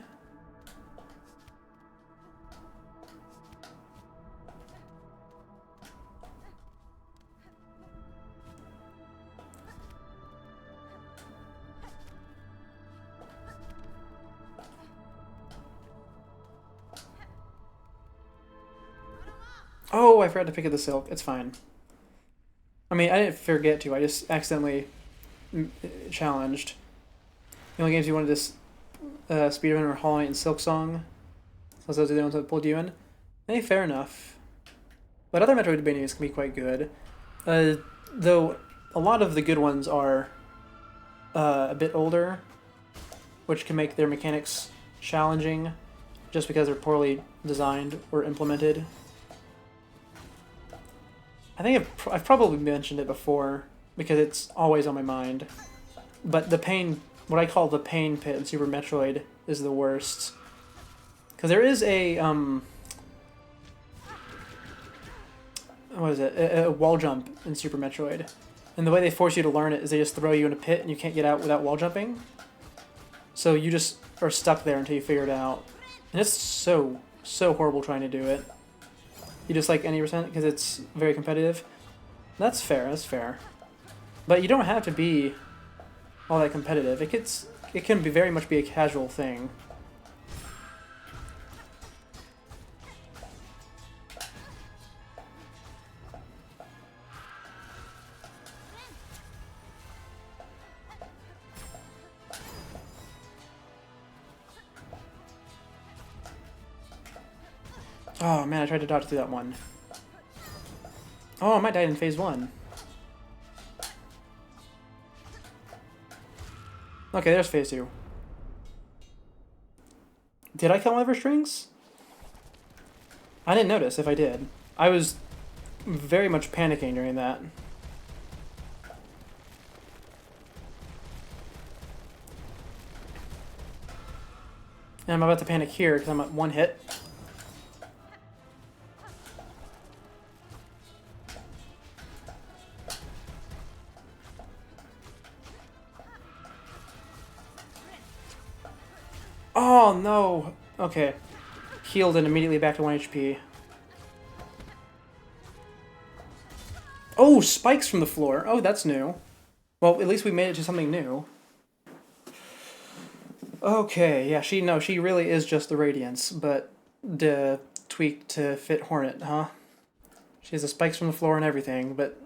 Oh, I forgot to pick up the silk. It's fine. I mean, I didn't forget to. I just accidentally challenged. The only games you wanted this speedrun were Hollow Knight and Silksong. So those are the ones that pulled you in. Hey, fair enough. But other Metroidvanias can be quite good. Though a lot of the good ones are a bit older, which can make their mechanics challenging just because they're poorly designed or implemented. I think I've probably mentioned it before because it's always on my mind. But the pain, what I call the pain pit in Super Metroid, is the worst. Because there is a, what is it, a wall jump in Super Metroid. And the way they force you to learn it is they just throw you in a pit and you can't get out without wall jumping. So you just are stuck there until you figure it out. And it's so horrible trying to do it. You just like any percent because it's very competitive. That's fair. But you don't have to be all that competitive. It can be very much be a casual thing. Oh man, I tried to dodge through that one. Oh, I might die in phase 1. Okay, there's phase 2. Did I kill my liver strings? I didn't notice if I did. I was very much panicking during that. And I'm about to panic here because I'm at 1 hit. Oh no! Okay. Healed and immediately back to 1 HP. Oh, spikes from the floor. Oh, that's new. Well, at least we made it to something new. Okay, yeah, she really is just the Radiance, but tweaked to fit Hornet, huh? She has the spikes from the floor and everything, but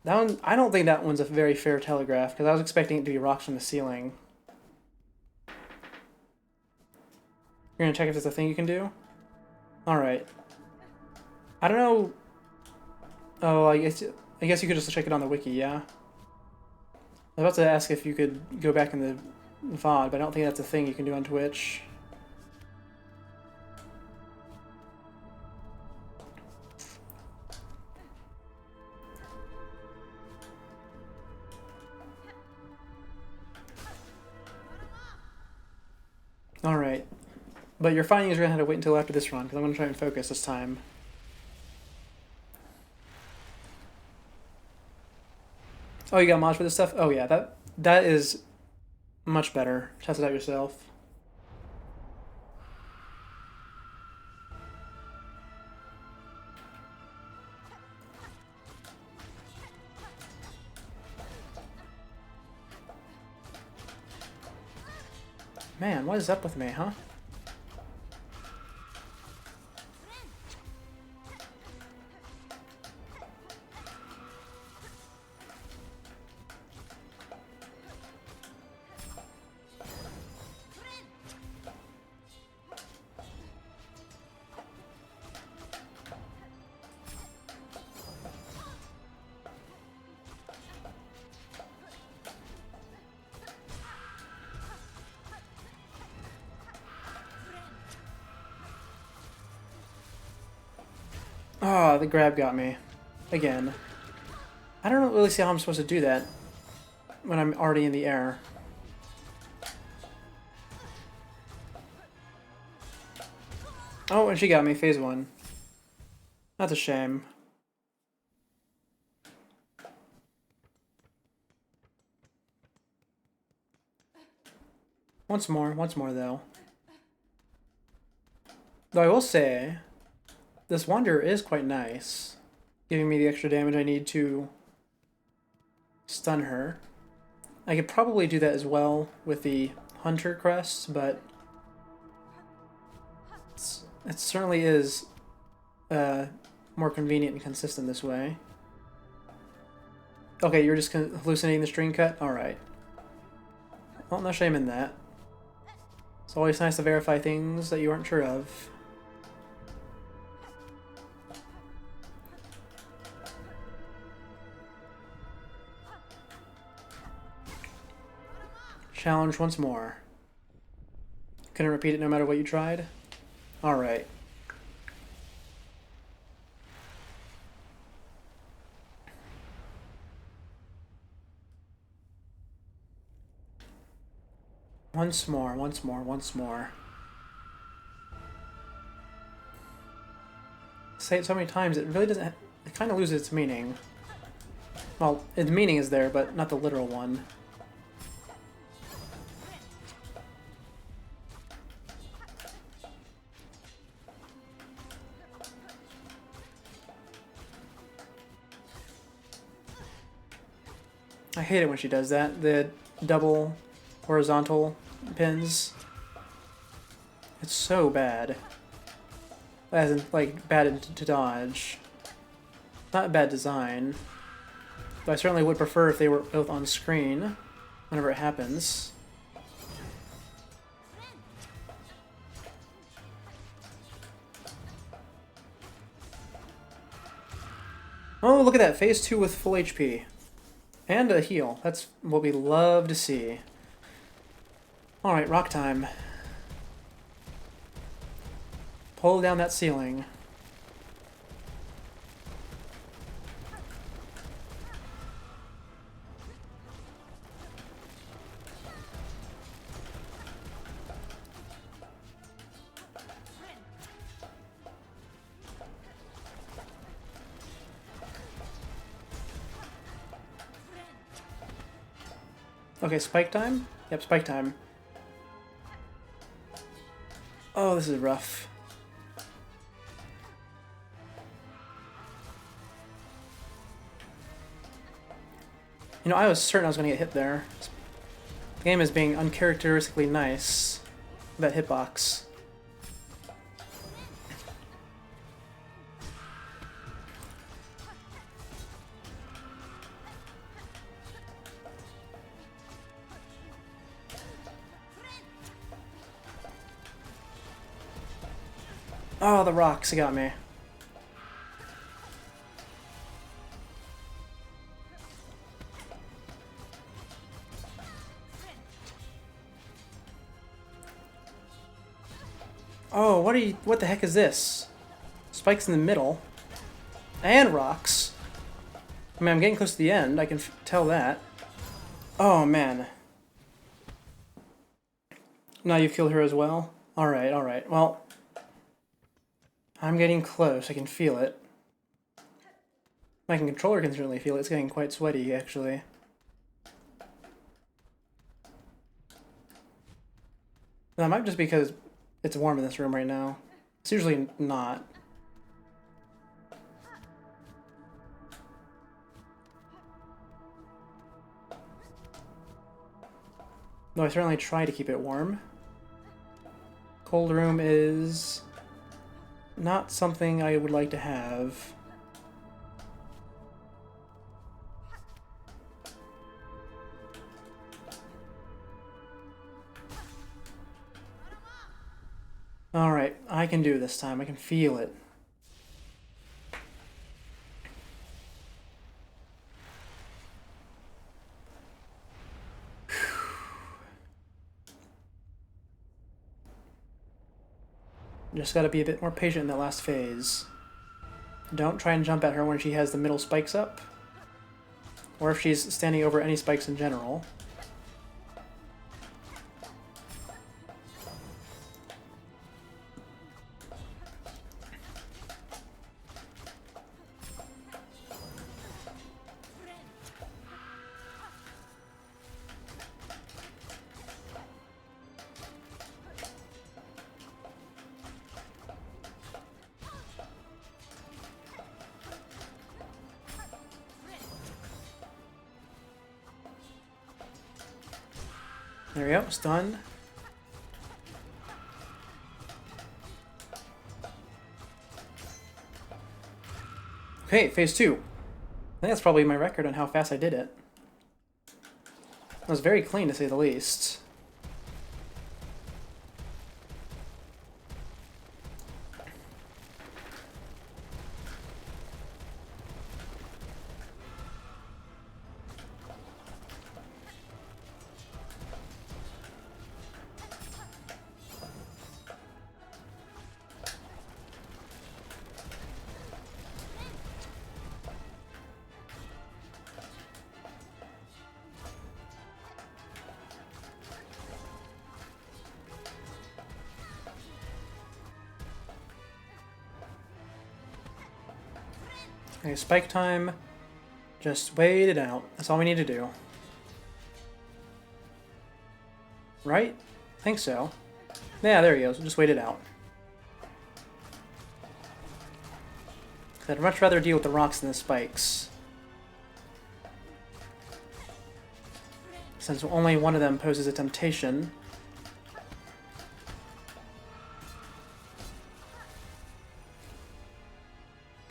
that one, I don't think that one's a very fair telegraph, because I was expecting it to be rocks from the ceiling. You're gonna check if there's a thing you can do? Alright. I don't know... Oh, I guess you could just check it on the wiki, yeah? I was about to ask if you could go back in the VOD, but I don't think that's a thing you can do on Twitch. Alright. But your findings are going to have to wait until after this run, because I'm going to try and focus this time. Oh, you got mods for this stuff? Oh yeah, that is much better. Test it out yourself. Man, what is up with me, huh? Oh, the grab got me. Again. I don't really see how I'm supposed to do that. when I'm already in the air. Oh, and she got me, phase 1. That's a shame. Once more though. Though I will say, this Wanderer is quite nice, giving me the extra damage I need to stun her. I could probably do that as well with the Hunter crest, but it certainly is more convenient and consistent this way. Okay, you're just hallucinating the string cut? Alright. Well, no shame in that. It's always nice to verify things that you aren't sure of. Challenge once more. Couldn't repeat it no matter what you tried? Alright. Once more. Say it so many times, it really doesn't... It kind of loses its meaning. Well, its meaning is there, but not the literal one. I hate it when she does that. The double horizontal pins. It's so bad. As in, like, bad to dodge. Not bad design. But I certainly would prefer if they were both on screen whenever it happens. Oh, look at that. Phase 2 with full HP. And a heal. That's what we love to see. Alright, rock time. Pull down that ceiling. Okay, spike time? Yep, spike time. Oh, this is rough. You know, I was certain I was going to get hit there. The game is being uncharacteristically nice with that hitbox. Oh, the rocks got me. Oh, what the heck is this? Spikes in the middle. And rocks. I mean, I'm getting close to the end, I can tell that. Oh, man. Now you've killed her as well? Alright. Well, I'm getting close, I can feel it. My controller can certainly feel it, it's getting quite sweaty, actually. That might just be because it's warm in this room right now. It's usually not. Though I certainly try to keep it warm. Cold room is not something I would like to have. Alright, I can do this time. I can feel it. Just gotta be a bit more patient in that last phase. Don't try and jump at her when she has the middle spikes up. or if she's standing over any spikes in general. There we go, stun. Okay, phase 2. I think that's probably my record on how fast I did it. It was very clean, to say the least. Okay, spike time. Just wait it out. That's all we need to do. Right? I think so. Yeah, there he goes. Just wait it out. I'd much rather deal with the rocks than the spikes, since only one of them poses a temptation.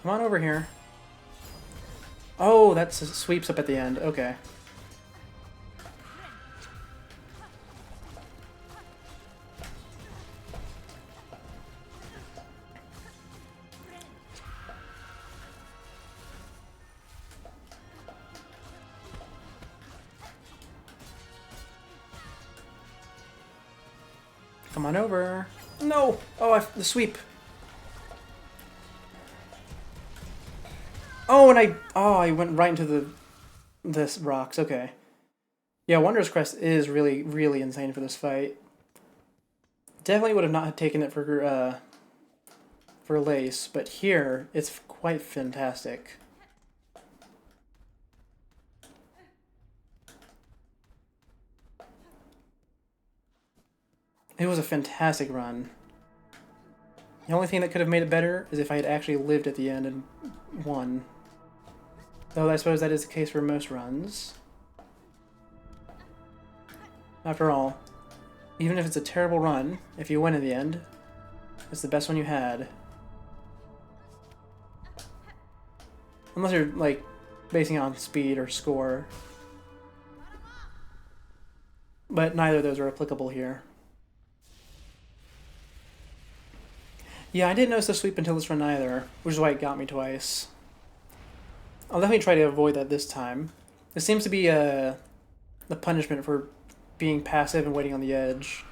Come on over here. Oh, that sweeps up at the end. Okay. Come on over. No! Oh, the sweep. Oh, and I went right into this rocks. Okay. Yeah, Wondrous Crest is really, really insane for this fight. Definitely would have not taken it for Lace, but here it's quite fantastic. It was a fantastic run. The only thing that could have made it better is if I had actually lived at the end and won. Though I suppose that is the case for most runs. After all, even if it's a terrible run, if you win in the end, it's the best one you had. Unless you're, like, basing it on speed or score. But neither of those are applicable here. Yeah, I didn't notice the sweep until this run either, which is why it got me twice. I'll definitely try to avoid that this time. It seems to be the punishment for being passive and waiting on the edge.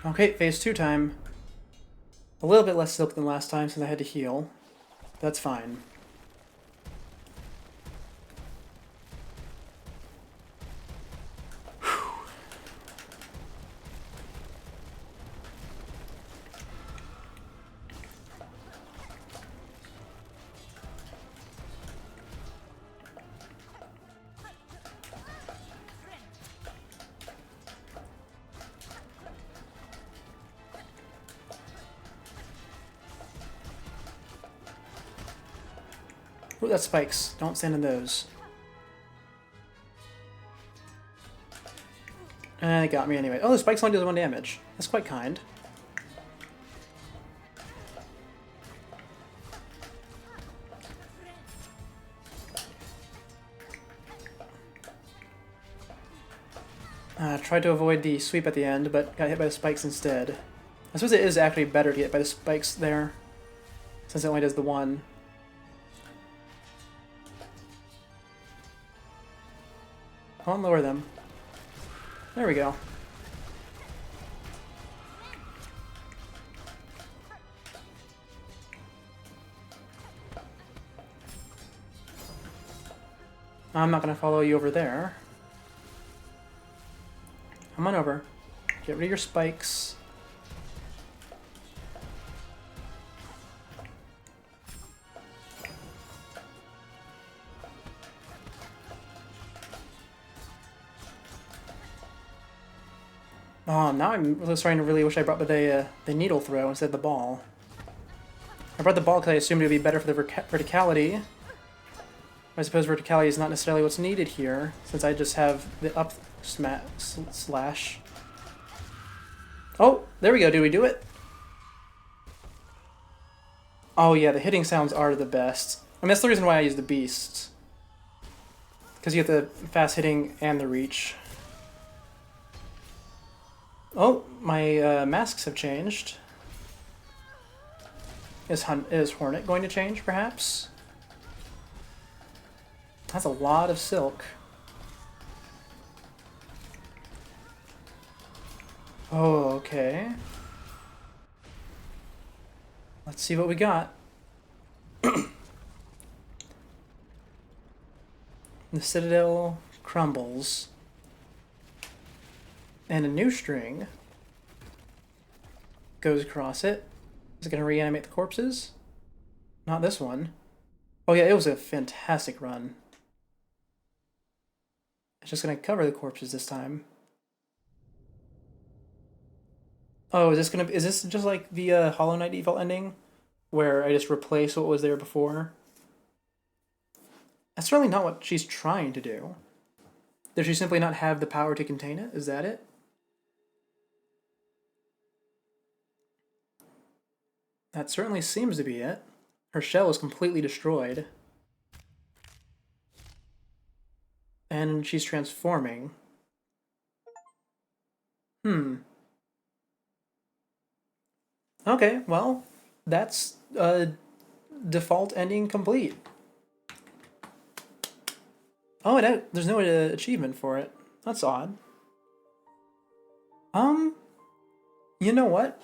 Okay, phase 2 time. A little bit less silk than last time since I had to heal. That's fine. Ooh, that's spikes. Don't stand in those. And it got me anyway. Oh, the spikes only does 1 damage. That's quite kind. Tried to avoid the sweep at the end, but got hit by the spikes instead. I suppose it is actually better to get hit by the spikes there, since it only does the 1. Come on, lower them. There we go. I'm not going to follow you over there. Come on over. Get rid of your spikes. Oh, now I'm really starting to really wish I brought the needle throw instead of the ball. I brought the ball because I assumed it would be better for the verticality. I suppose verticality is not necessarily what's needed here, since I just have the up slash. Oh, there we go. Did we do it? Oh yeah, the hitting sounds are the best. I mean, that's the reason why I use the beasts. Because you get the fast hitting and the reach. Oh, my masks have changed. Is Hornet going to change, perhaps? That's a lot of silk. Oh, okay. Let's see what we got. The Citadel crumbles. And a new string goes across it. Is it going to reanimate the corpses? Not this one. Oh yeah, it was a fantastic run. It's just going to cover the corpses this time. Oh, is this just like the Hollow Knight default ending? Where I just replace what was there before? That's certainly not what she's trying to do. Does she simply not have the power to contain it? Is that it? That certainly seems to be it. Her shell is completely destroyed. And she's transforming. Okay, well, that's default ending complete. Oh, there's no achievement for it. That's odd. You know what?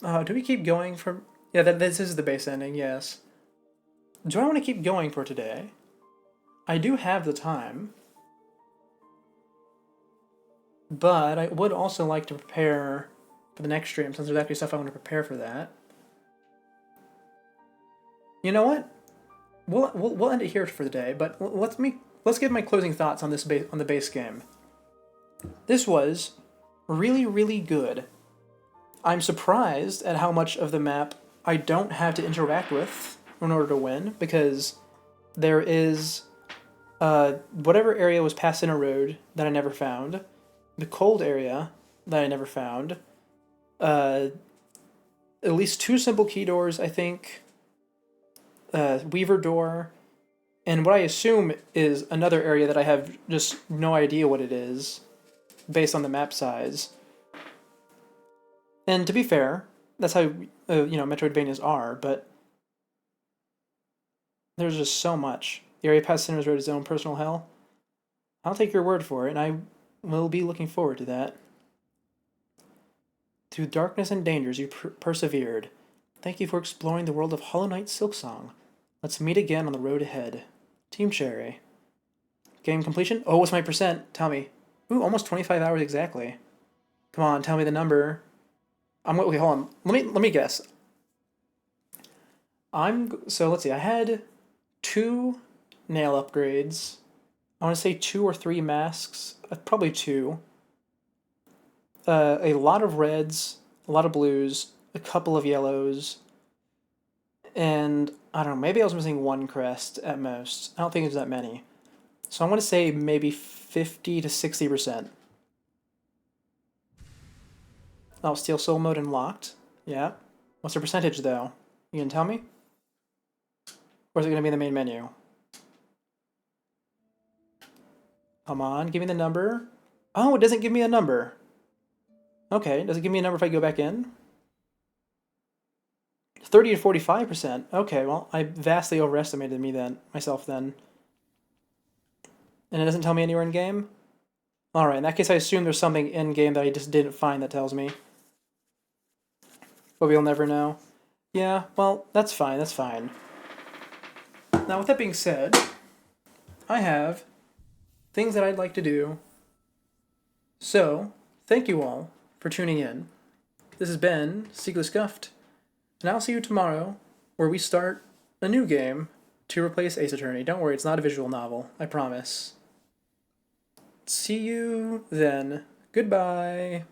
Do we keep going from... Yeah, this is the base ending, yes. Do I want to keep going for today? I do have the time. But I would also like to prepare for the next stream, since there's actually stuff I want to prepare for that. You know what? We'll end it here for the day, but let's give my closing thoughts on the base game. This was really, really good. I'm surprised at how much of the map I don't have to interact with in order to win, because there is whatever area was past in a road that I never found, the cold area that I never found, at least 2 simple key doors, I think, Weaver door, and what I assume is another area that I have just no idea what it is, based on the map size. And to be fair, that's how Metroidvanias are, but there's just so much. The area past Sinner's Road is its own personal hell. I'll take your word for it, and I will be looking forward to that. Through darkness and dangers you persevered. Thank you for exploring the world of Hollow Knight Silksong. Let's meet again on the road ahead. Team Cherry. Game completion? Oh, what's my percent? Tell me. Ooh, almost 25 hours exactly. Come on, tell me the number. Okay, hold on. Let me guess. So let's see. I had 2 nail upgrades. I want to say 2 or 3 masks. Probably 2. A lot of reds, a lot of blues, a couple of yellows, and I don't know, maybe I was missing 1 crest at most. I don't think it was that many. So I'm going to say maybe 50 to 60%. Oh, Steel Soul mode unlocked. Yeah. What's the percentage, though? You can tell me? Or is it going to be in the main menu? Come on, give me the number. Oh, it doesn't give me a number. Okay, does it give me a number if I go back in? 30 to 45%. Okay, well, I vastly overestimated myself then. And it doesn't tell me anywhere in game? Alright, in that case I assume there's something in game that I just didn't find that tells me. But we'll never know. Yeah, well, that's fine, that's fine. Now, with that being said, I have things that I'd like to do. So, thank you all for tuning in. This has been Secretly Scuffed, and I'll see you tomorrow, where we start a new game to replace Ace Attorney. Don't worry, it's not a visual novel, I promise. See you then. Goodbye.